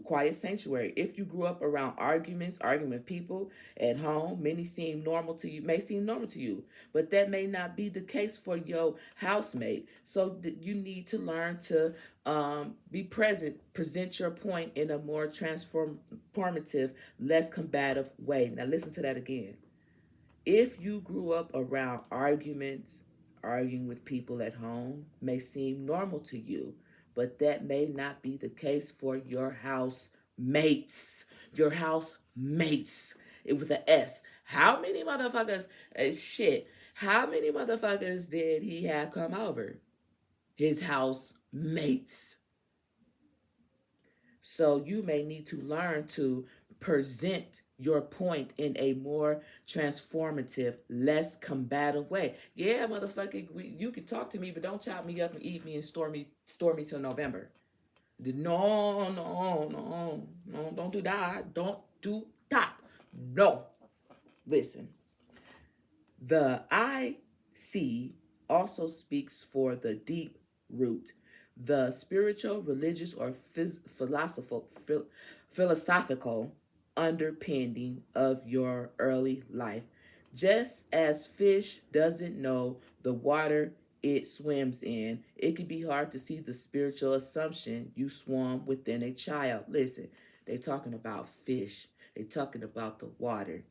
quiet sanctuary. If you grew up around argument people at home, may seem normal to you, but that may not be the case for your housemate. So you need to learn to be present your point in a more transformative, less combative way. Now listen to that again. If you grew up around arguing with people at home may seem normal to you, but that may not be the case for your housemates. Your housemates. It with an S. How many motherfuckers, how many motherfuckers did he have come over? His housemates. So you may need to learn to present your point in a more transformative, less combative way. Yeah, motherfucker, you can talk to me, but don't chop me up and eat me and store me till November. No, don't do that. Don't do that. No. Listen, the IC also speaks for the deep root, the spiritual, religious, or philosophical underpinning of your early life. Just as fish doesn't know the water it swims in, it can be hard to see the spiritual assumption you swam within a child. Listen, they talking about fish. They talking about the water.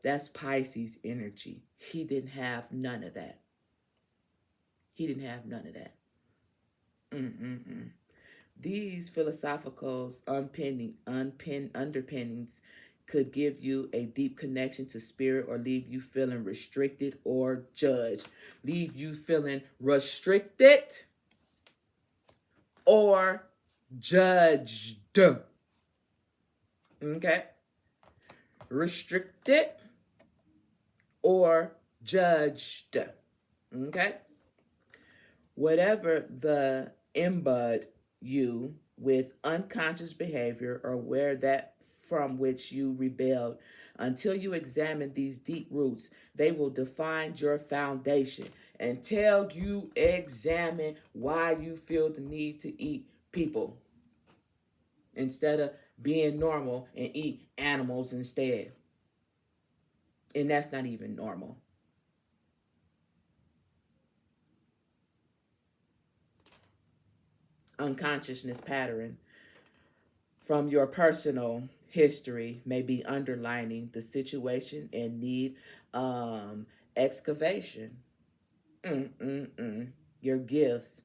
That's Pisces energy. He didn't have none of that. He didn't have none of that. These philosophical underpinnings could give you a deep connection to spirit or leave you feeling restricted or judged. Leave you feeling restricted or judged. Okay? Restricted or judged. Okay? Whatever the imbue you with unconscious behavior or where that from which you rebelled, until you examine these deep roots, they will define your foundation. Until you examine why you feel the need to eat people instead of being normal and eat animals instead. And that's not even normal. Unconsciousness pattern from your personal history may be underlining the situation and need excavation. Your gifts,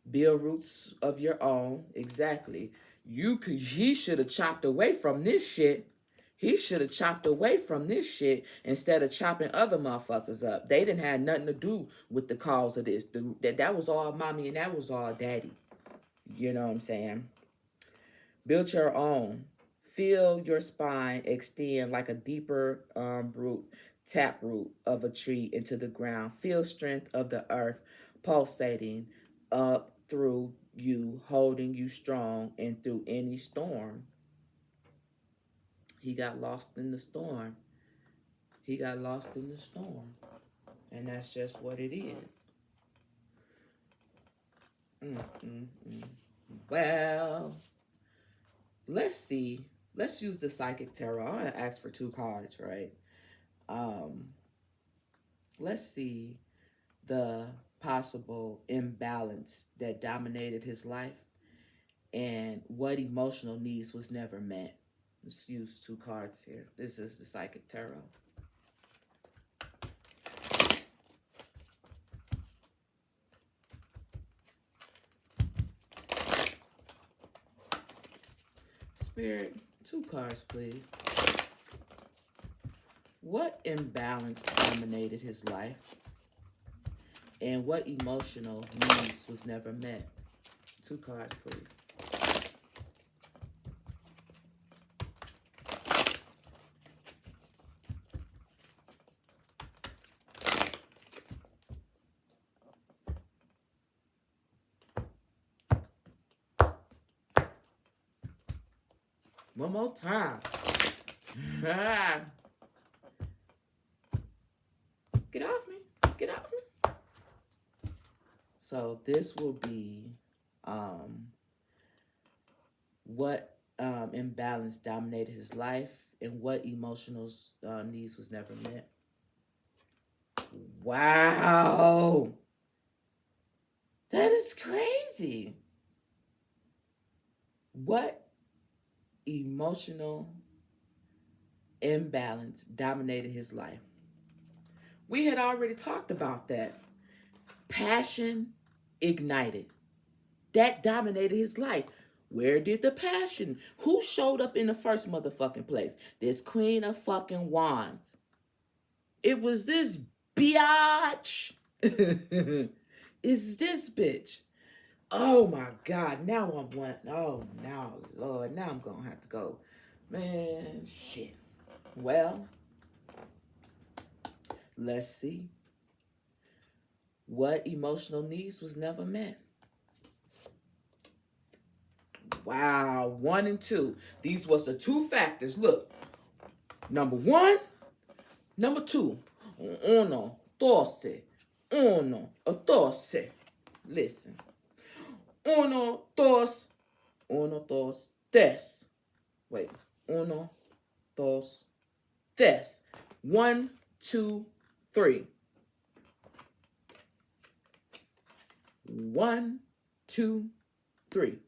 build roots of your own. Exactly. He should have chopped away from this shit. He should have chopped away from this shit instead of chopping other motherfuckers up. They didn't have nothing to do with the cause of this. That was all mommy and that was all daddy. You know what I'm saying? Build your own. Feel your spine extend like a deeper taproot of a tree into the ground. Feel strength of the earth pulsating up through you, holding you strong and through any storm. He got lost in the storm. He got lost in the storm. And that's just what it is. Well, let's see. Let's use the Psychic Tarot. I'm going to ask for 2 cards, right? Let's see the possible imbalance that dominated his life and what emotional needs was never met. Let's use 2 cards here. This is the Psychic Tarot. Spirit, 2 cards, please. What imbalance dominated his life? And what emotional needs was never met? 2 cards, please. One more time. Get off me. Get off me. So this will be what imbalance dominated his life and what emotional needs was never met. Wow. That is crazy. What emotional imbalance dominated his life? We had already talked about that. Passion ignited. That dominated his life. Where did the passion? Who showed up in the first motherfucking place? This Queen of fucking Wands. It was this biatch. It's this bitch. Oh my God. Now I'm one. Oh, now, Lord. Now I'm going to have to go. Man, shit. Well, let's see. What emotional needs was never met? Wow, 1 and 2. These was the two factors. Look, number 1, number 2. Uno, doce. Listen. Uno, dos, tres. Wait. Uno, dos, tres. 1, 2, 3. 1, 2, 3.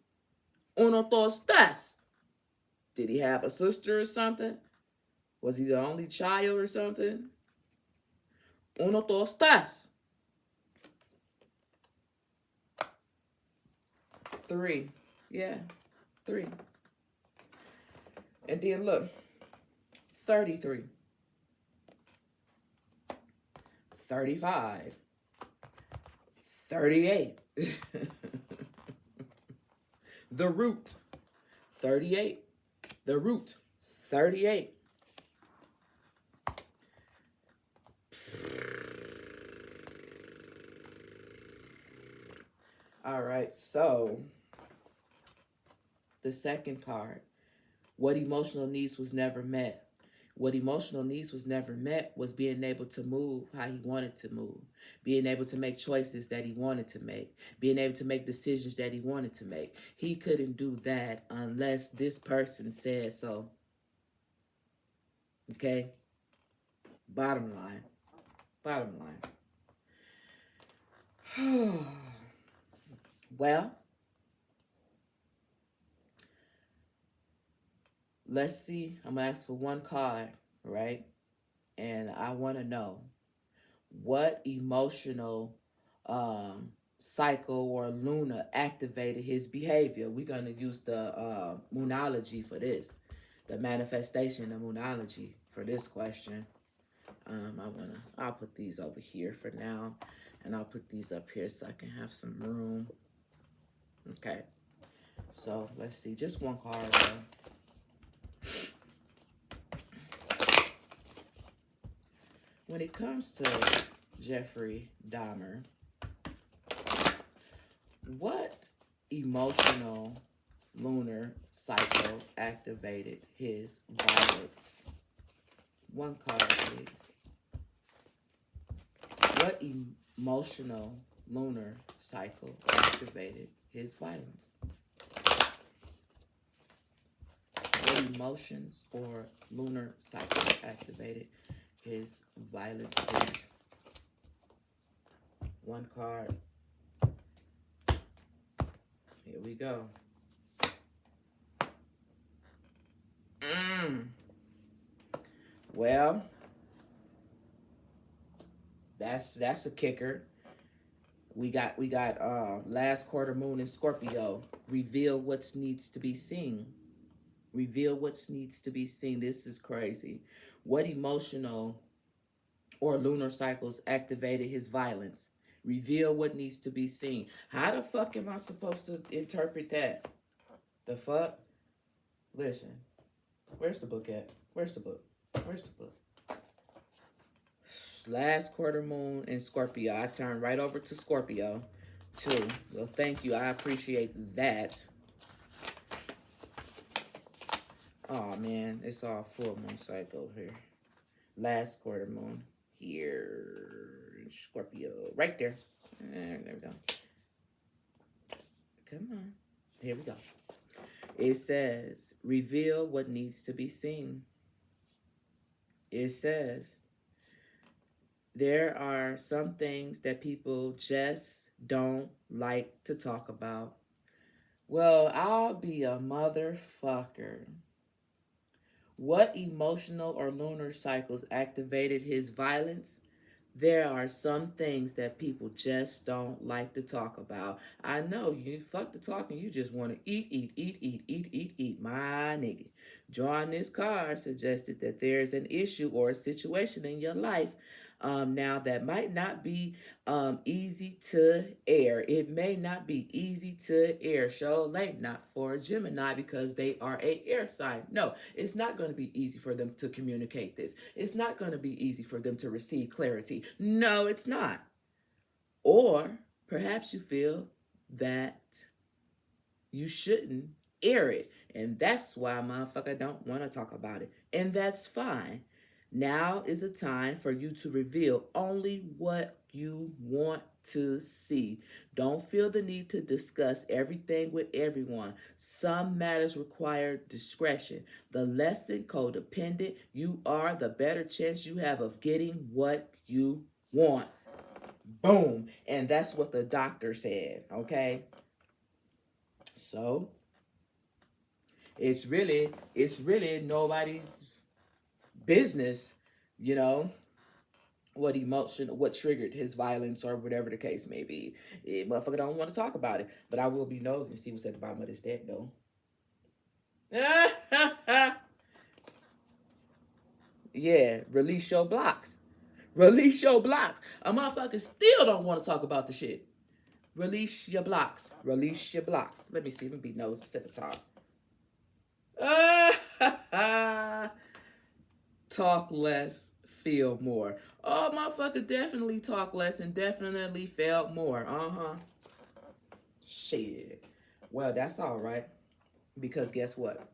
Uno, dos, tres. Did he have a sister or something? Was he the only child or something? Uno, dos, tres. 3. Yeah, 3. And then look, 33. 35. 38. The root, 38. The root, 38. All right, so the second card, what emotional needs was never met. What emotional needs was never met was being able to move how he wanted to move, being able to make choices that he wanted to make, being able to make decisions that he wanted to make. He couldn't do that unless this person said so. Okay? Bottom line. Well, let's see. I'm going to ask for one card, right? And I want to know what emotional cycle or luna activated his behavior. We're going to use the moonology for this, the manifestation of moonology for this question. I'll put these over here for now, and I'll put these up here so I can have some room. Okay, so let's see, just one card though. When it comes to Jeffrey Dahmer, what emotional lunar cycle activated his violence? One card, please. What emotional lunar cycle activated his violence? What emotions or lunar cycle activated his violence, please? One card. Here we go. Well, that's a kicker. We got last quarter moon in Scorpio. Reveal what needs to be seen. Reveal what needs to be seen. This is crazy. What emotional or lunar cycles activated his violence? Reveal what needs to be seen. How the fuck am I supposed to interpret that? The fuck? Listen. Where's the book at? Where's the book? Last quarter moon in Scorpio. I turned right over to Scorpio too. Well, thank you. I appreciate that. Oh man, it's all full moon cycle here. Last quarter moon here, Scorpio, right there. There we go. Come on, here we go. It says, reveal what needs to be seen. It says, there are some things that people just don't like to talk about. Well, I'll be a motherfucker. What emotional or lunar cycles activated his violence? There are some things that people just don't like to talk about. I know you fuck the talking, you just want to eat. My nigga. Drawing this card suggested that there's an issue or a situation in your life now that might not be easy to air. It may not be easy to air. Show late, not for a Gemini because they are a air sign. No, it's not going to be easy for them to communicate this. It's not going to be easy for them to receive clarity. No, it's not. Or perhaps you feel that you shouldn't air it. And that's why motherfucker don't want to talk about it. And that's fine. Now is a time for you to reveal only what you want to see. Don't feel the need to discuss everything with everyone. Some matters require discretion. The less codependent you are, the better chance you have of getting what you want. Boom. And that's what the doctor said, okay? So it's really nobody's business, you know, what emotion, what triggered his violence or whatever the case may be. Motherfucker don't want to talk about it, but I will be nosy and see what's at the bottom of this deck, though. Yeah, release your blocks. Release your blocks. A motherfucker still don't want to talk about the shit. Release your blocks. Release your blocks. Let me see. Let me be nosy at the top. Talk less, feel more. Oh, motherfuckers definitely talk less and definitely felt more. Shit. Well, that's all right. Because guess what?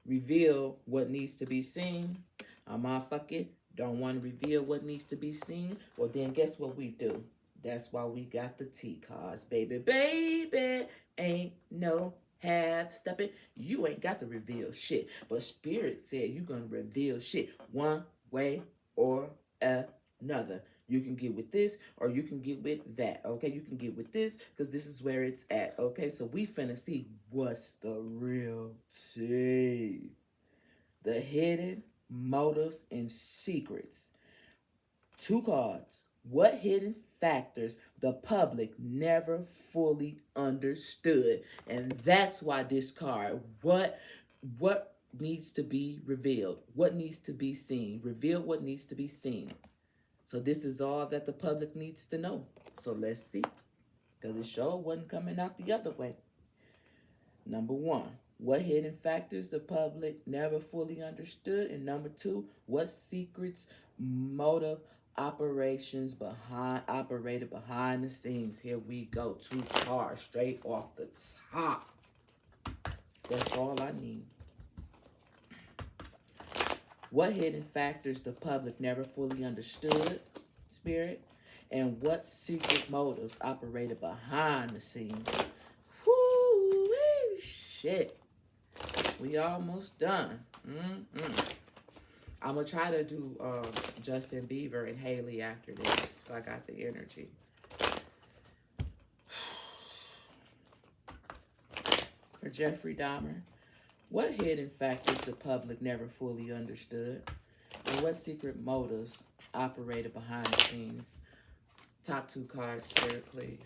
Reveal what needs to be seen. A motherfucker don't want to reveal what needs to be seen. Well, then guess what we do? That's why we got the T cards, baby. Baby, ain't no half stepping. You ain't got to reveal shit. But Spirit said you gonna reveal shit one way or another. You can get with this or you can get with that. Okay, you can get with this because this is where it's at. Okay, so we finna see what's the real tea. The hidden motives and secrets. Two cards. What hidden factors the public never fully understood? And that's why this card, what needs to be revealed? What needs to be seen? Reveal what needs to be seen. So this is all that the public needs to know. So let's see. Because it sure wasn't coming out the other way. Number one, what hidden factors the public never fully understood? And number two, what secrets, motive, operated behind the scenes? Here we go. Two cards straight off the top. That's all I need. What hidden factors the public never fully understood, Spirit? And what secret motives operated behind the scenes? Whoo, shit. We almost done. I'm going to try to do Justin Bieber and Haley after this, so I got the energy. For Jeffrey Dahmer, what hidden factors the public never fully understood? And what secret motives operated behind the scenes? Top two cards, Spirit, please.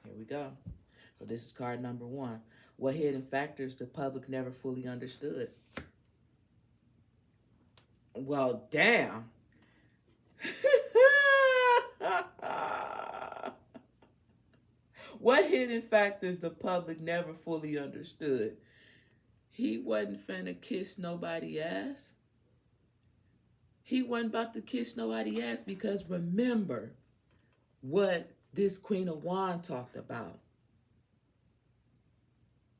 Here we go. So this is card number one. What hidden factors the public never fully understood? Well, damn. What hidden factors the public never fully understood? He wasn't finna kiss nobody ass. He wasn't about to kiss nobody ass because remember what this Queen of Wands talked about.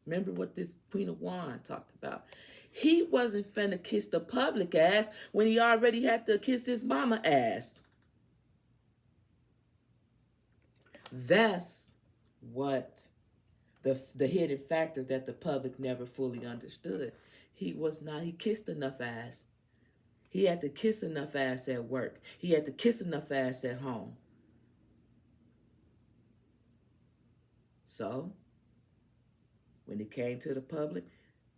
Remember what this Queen of Wands talked about. He wasn't finna kiss the public ass when he already had to kiss his mama ass. That's what the hidden factor that the public never fully understood. He kissed enough ass. He had to kiss enough ass at work. He had to kiss enough ass at home. So, when it came to the public,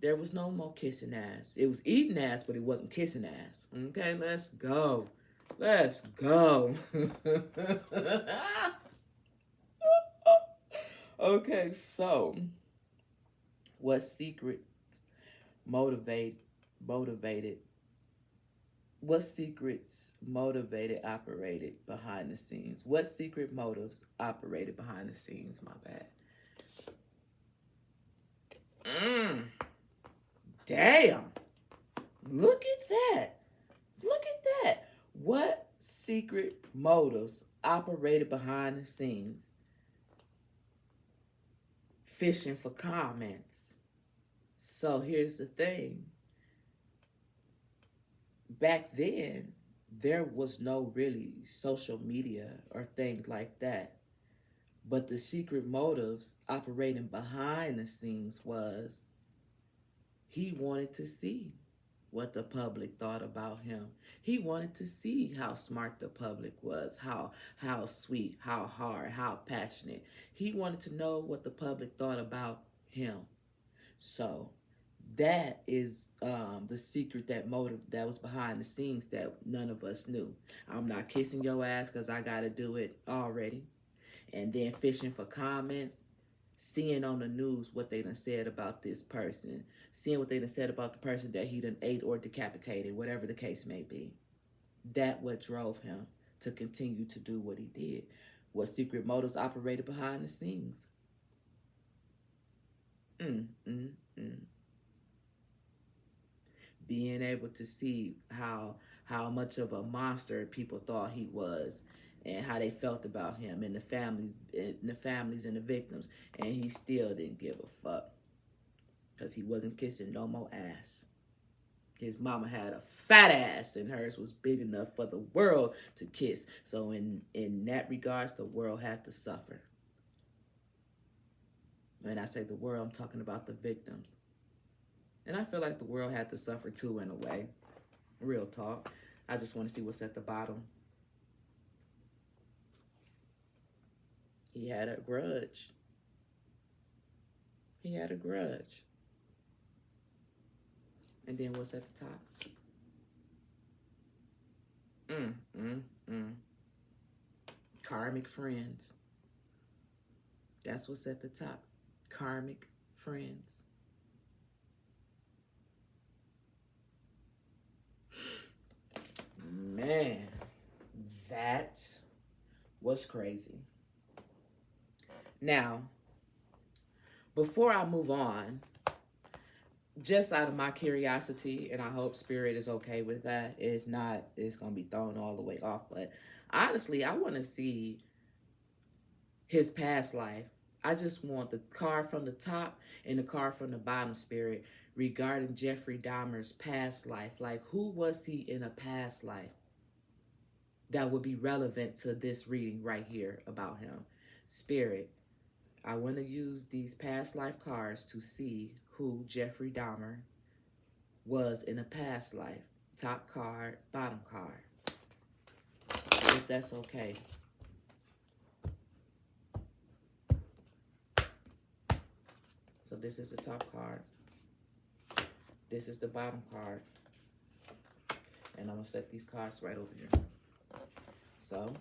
there was no more kissing ass. It was eating ass, but it wasn't kissing ass. Okay, let's go. Let's go. Okay, so what secrets motivated what secrets motivated operated behind the scenes? What secret motives operated behind the scenes? My bad. Damn. Look at that. Look at that. What secret motives operated behind the scenes? Fishing for comments. So here's the thing. Back then, there was no really social media or things like that. But the secret motives operating behind the scenes was he wanted to see what the public thought about him. He wanted to see how smart the public was, how sweet, how hard, how passionate. He wanted to know what the public thought about him. So that is the secret that was behind the scenes that none of us knew. I'm not kissing your ass because I got to do it already. And then fishing for comments, seeing on the news what they done said about this person, seeing what they done said about the person that he done ate or decapitated, whatever the case may be. That what drove him to continue to do what he did. What secret motives operated behind the scenes. Being able to see how much of a monster people thought he was, and how they felt about him, and the families and the victims, and he still didn't give a fuck because he wasn't kissing no more ass. His mama had a fat ass, and hers was big enough for the world to kiss. So in that regards, the world had to suffer. When I say the world, I'm talking about the victims. And I feel like the world had to suffer too, in a way. Real talk. I just want to see what's at the bottom. He had a grudge. He had a grudge. And then what's at the top? Karmic friends. That's what's at the top. Karmic friends. Man, that was crazy. Now, before I move on, just out of my curiosity, and I hope Spirit is okay with that. If not, it's going to be thrown all the way off. But honestly, I want to see his past life. I just want the card from the top and the card from the bottom, Spirit, regarding Jeffrey Dahmer's past life. Like, who was he in a past life that would be relevant to this reading right here about him? Spirit, I want to use these past life cards to see who Jeffrey Dahmer was in a past life. Top card, bottom card. If that's okay. So this is the top card. This is the bottom card. And I'm going to set these cards right over here. So,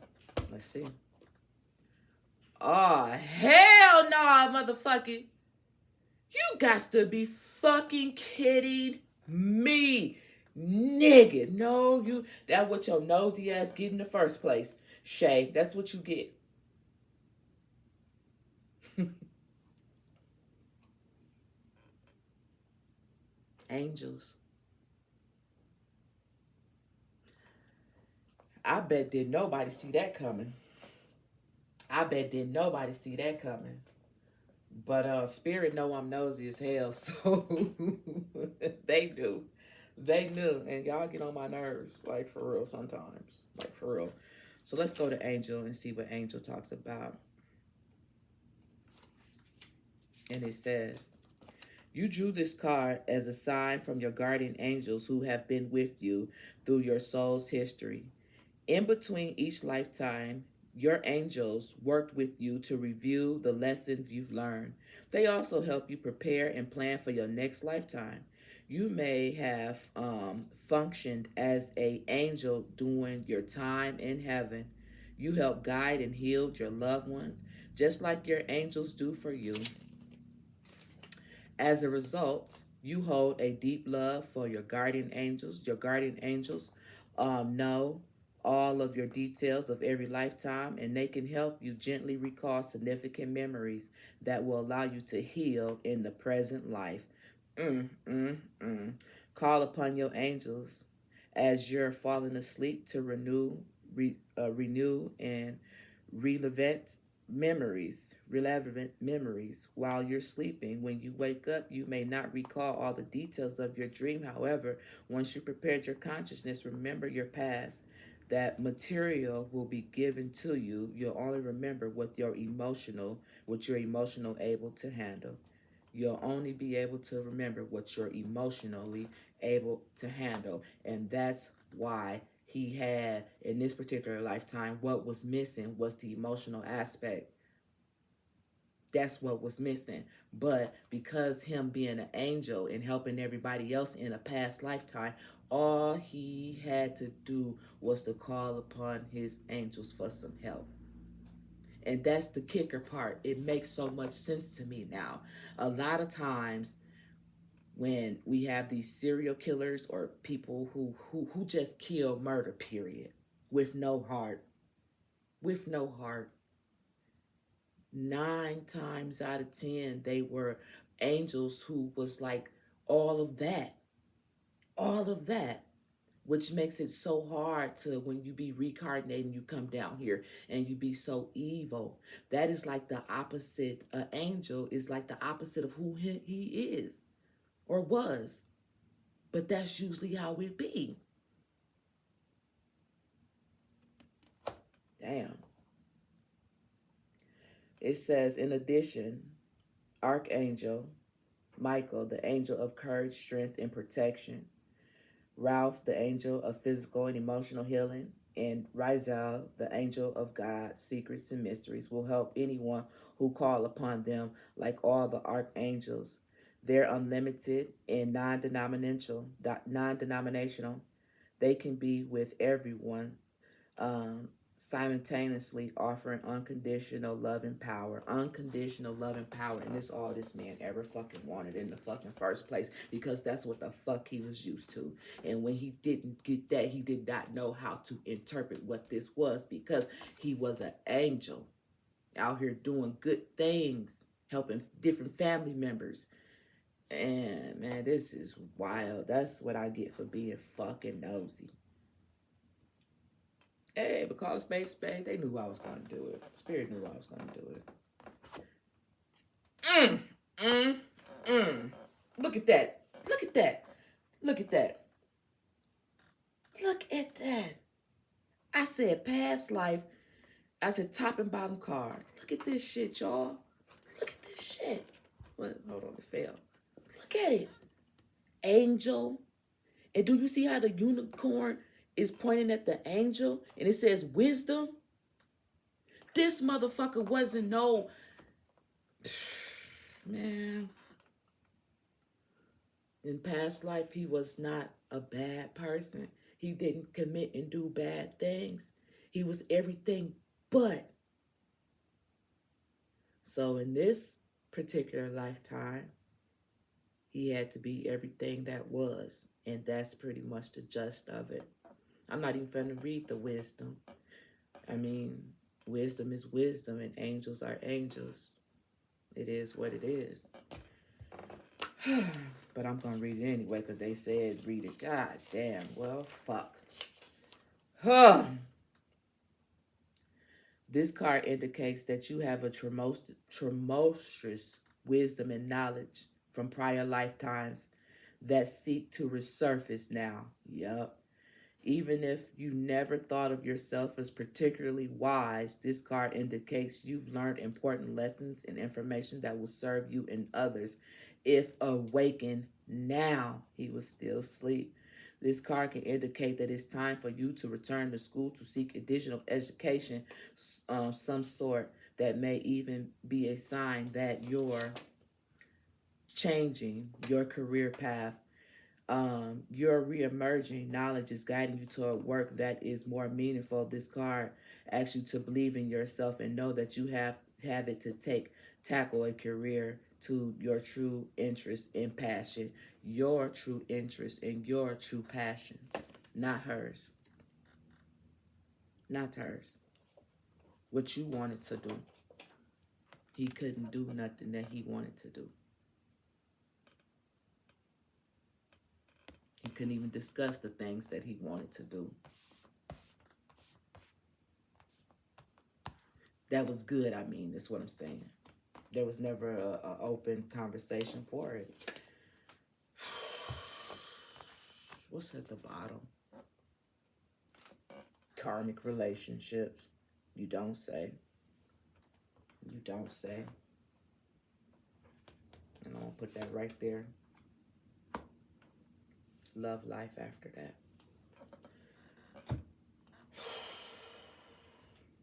let's see. Oh, hell no, motherfucker. You got to be fucking kidding me. Nigga. No, that's what your nosy ass get in the first place. Shay, that's what you get. Angels. I bet did nobody see that coming. I bet did nobody see that coming. But Spirit know I'm nosy as hell, so they do. They knew. And y'all get on my nerves, like for real sometimes. Like for real. So let's go to Angel and see what Angel talks about. And it says, you drew this card as a sign from your guardian angels who have been with you through your soul's history. In between each lifetime, your angels worked with you to review the lessons you've learned. They also help you prepare and plan for your next lifetime. You may have functioned as an angel during your time in heaven. You help guide and heal your loved ones, just like your angels do for you. As a result, you hold a deep love for your guardian angels. Your guardian angels know all of your details of every lifetime, and they can help you gently recall significant memories that will allow you to heal in the present life. Mm, mm, mm. Call upon your angels as you're falling asleep to renew and relevant memories while you're sleeping. When you wake up, you may not recall all the details of your dream. However, once you prepared your consciousness, remember your past. That material will be given to you. You'll only remember what you're emotional able to handle. You'll only be able to remember what you're emotionally able to handle. And that's why he had, in this particular lifetime, what was missing was the emotional aspect. That's what was missing. But because him being an angel and helping everybody else in a past lifetime, all he had to do was to call upon his angels for some help. And that's the kicker part. It makes so much sense to me now. A lot of times when we have these serial killers or people who just kill, murder, period, with no heart, with no heart, 9 times out of 10 they were angels who was like all of that, all of that, which makes it so hard to, when you be reincarnating, you come down here and you be so evil. That is like the opposite. An angel is like the opposite of who he is or was. But that's usually how it be. Damn. It says, in addition, Archangel Michael, the angel of courage, strength, and protection, Ralph, the angel of physical and emotional healing, and Rizal, the angel of God's secrets and mysteries, will help anyone who call upon them. Like all the archangels, they're unlimited and non-denominational. They can be with everyone, simultaneously offering unconditional love and power. Unconditional love and power. And this all this man ever fucking wanted in the fucking first place, because that's what the fuck he was used to. And when he didn't get that, he did not know how to interpret what this was, because he was an angel out here doing good things, helping different family members. And man, this is wild. That's what I get for being fucking nosy. Hey, but call a spade spade. They knew I was going to do it. Spirit knew I was going to do it. Look at that. Look at that. Look at that. Look at that. I said past life. I said top and bottom card. Look at this shit, y'all. Look at this shit. What? Hold on, it fell. Look at it. Angel. And do you see how the unicorn is pointing at the angel and it says wisdom? This motherfucker wasn't no, man. In past life, he was not a bad person. He didn't commit and do bad things. He was everything but. So in this particular lifetime, he had to be everything that was. And that's pretty much the gist of it. I'm not even going to read the wisdom. I mean, wisdom is wisdom and angels are angels. It is what it is. But I'm going to read it anyway because they said read it. God damn. Well, fuck. Huh. This card indicates that you have a tremendous wisdom, and knowledge from prior lifetimes that seek to resurface now. Yup. Even if you never thought of yourself as particularly wise, this card indicates you've learned important lessons and information that will serve you and others. If awakened now, he was still asleep. This card can indicate that it's time for you to return to school to seek additional education, some sort, that may even be a sign that you're changing your career path. Your re-emerging knowledge is guiding you toward work that is more meaningful. This card asks you to believe in yourself and know that you have it to tackle a career to your true interest and passion. Your true interest and your true passion, not hers. Not hers. What you wanted to do. He couldn't do nothing that he wanted to do. He couldn't even discuss the things that he wanted to do. That was good, I mean, that's what I'm saying. There was never an open conversation for it. What's at the bottom? Karmic relationships. You don't say. You don't say. And I'm going to put that right there. Love life after that.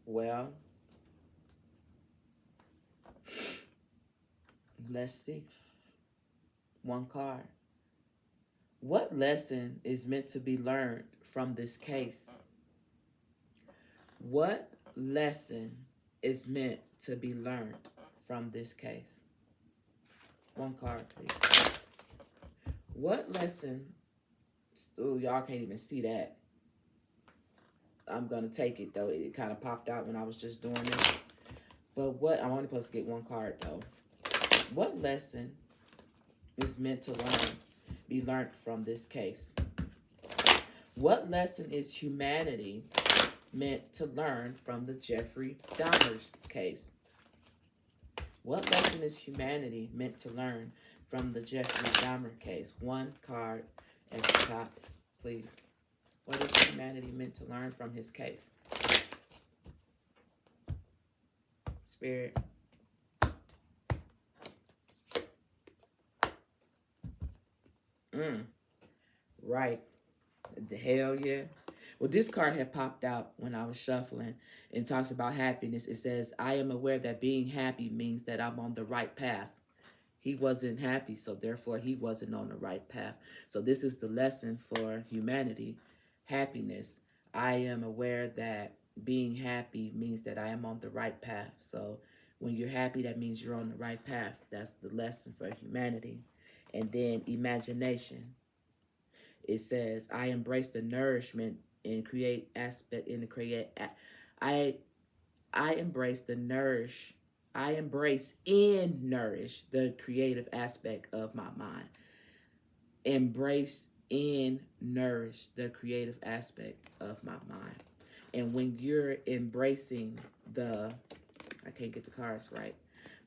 Well, let's see. One card. What lesson is meant to be learned from this case? What lesson is meant to be learned from this case? One card, please. What lesson? Oh, y'all can't even see that. I'm going to take it, though. It kind of popped out when I was just doing it. But what? I'm only supposed to get one card, though. What lesson is meant to be learned from this case? What lesson is humanity meant to learn from the Jeffrey Dahmer case? What lesson is humanity meant to learn from the Jeffrey Dahmer case? One card at the top, please. What is humanity meant to learn from his case? Spirit. Right. The hell yeah. Well, this card had popped out when I was shuffling and talks about happiness. It says, I am aware that being happy means that I'm on the right path. He wasn't happy, so therefore he wasn't on the right path. So this is the lesson for humanity. Happiness. I am aware that being happy means that I am on the right path. So when you're happy, that means you're on the right path. That's the lesson for humanity. And then imagination. It says, I embrace the nourishment and create aspect in the create. I embrace the nourish. I embrace and nourish the creative aspect of my mind. Embrace and nourish the creative aspect of my mind. And when you're embracing I can't get the cards right,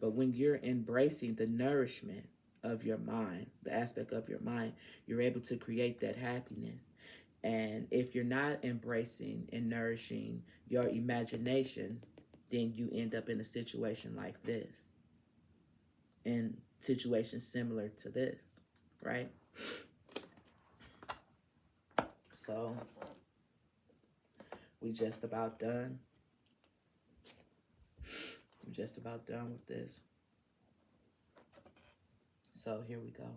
but when you're embracing the nourishment of your mind, the aspect of your mind, you're able to create that happiness. And if you're not embracing and nourishing your imagination, then you end up in a situation like this, in situations similar to this, right? So we just about done. I'm just about done with this. So here we go.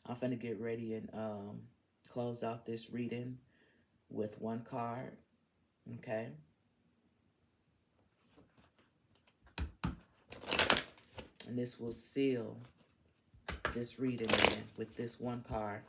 I'm finna get ready and close out this reading with one card, okay? And this will seal this reading in with this one card.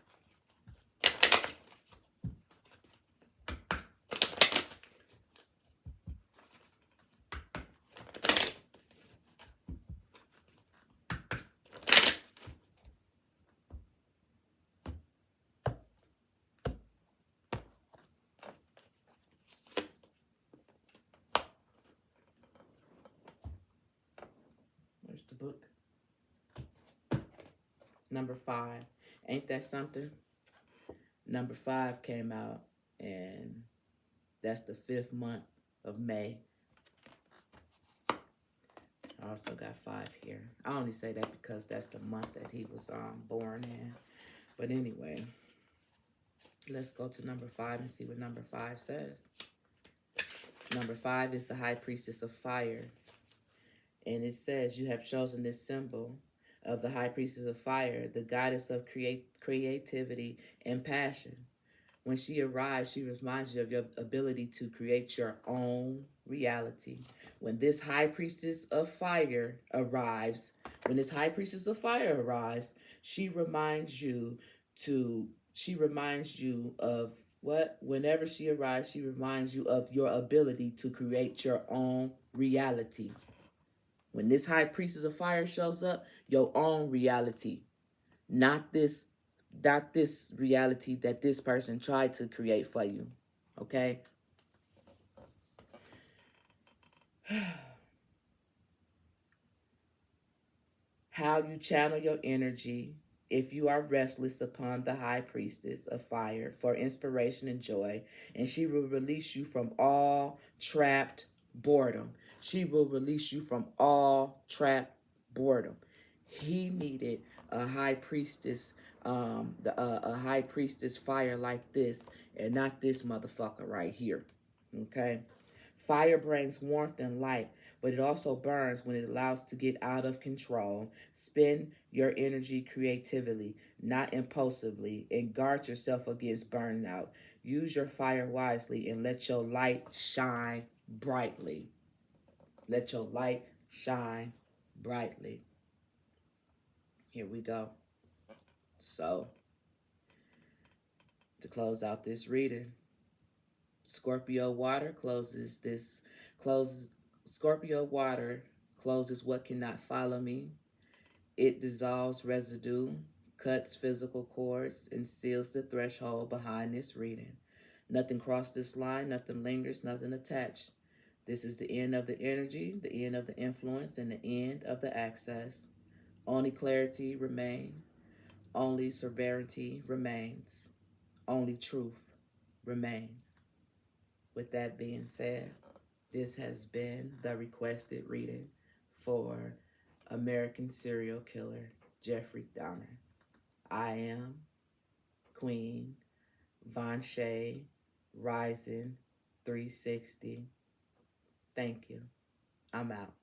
Where's the book? Number 5. Ain't that something? Number 5 came out, and that's the 5th month of May. I also got 5 here. I only say that because that's the month that he was born in. But anyway, let's go to number 5 and see what number 5 says. Number 5 is the High Priestess of Fire. And it says, you have chosen this symbol of the High Priestess of Fire, the goddess of creativity and passion. When she arrives, she reminds you of your ability to create your own reality. When this High Priestess of Fire arrives, she reminds you of what? Whenever she arrives, she reminds you of your ability to create your own reality. When this High Priestess of Fire shows up, your own reality, not this reality that this person tried to create for you. Okay? How you channel your energy if you are restless upon the High Priestess of Fire for inspiration and joy, and she will release you from all trapped boredom. She will release you from all trapped boredom. He needed a High Priestess, a High Priestess fire like this, and not this motherfucker right here. Okay? Fire brings warmth and light, but it also burns when it allows to get out of control. Spend your energy creatively, not impulsively, and guard yourself against burnout. Use your fire wisely and let your light shine brightly. Let your light shine brightly. Here we go. So, to close out this reading, Scorpio water closes what cannot follow me. It dissolves residue, cuts physical cords, and seals the threshold behind this reading. Nothing crossed this line, nothing lingers, nothing attached. This is the end of the energy, the end of the influence, and the end of the access. Only clarity remains. Only severity remains. Only truth remains. With that being said, this has been the requested reading for American serial killer Jeffrey Dahmer. I am Queen Von Shea Rising 360. Thank you. I'm out.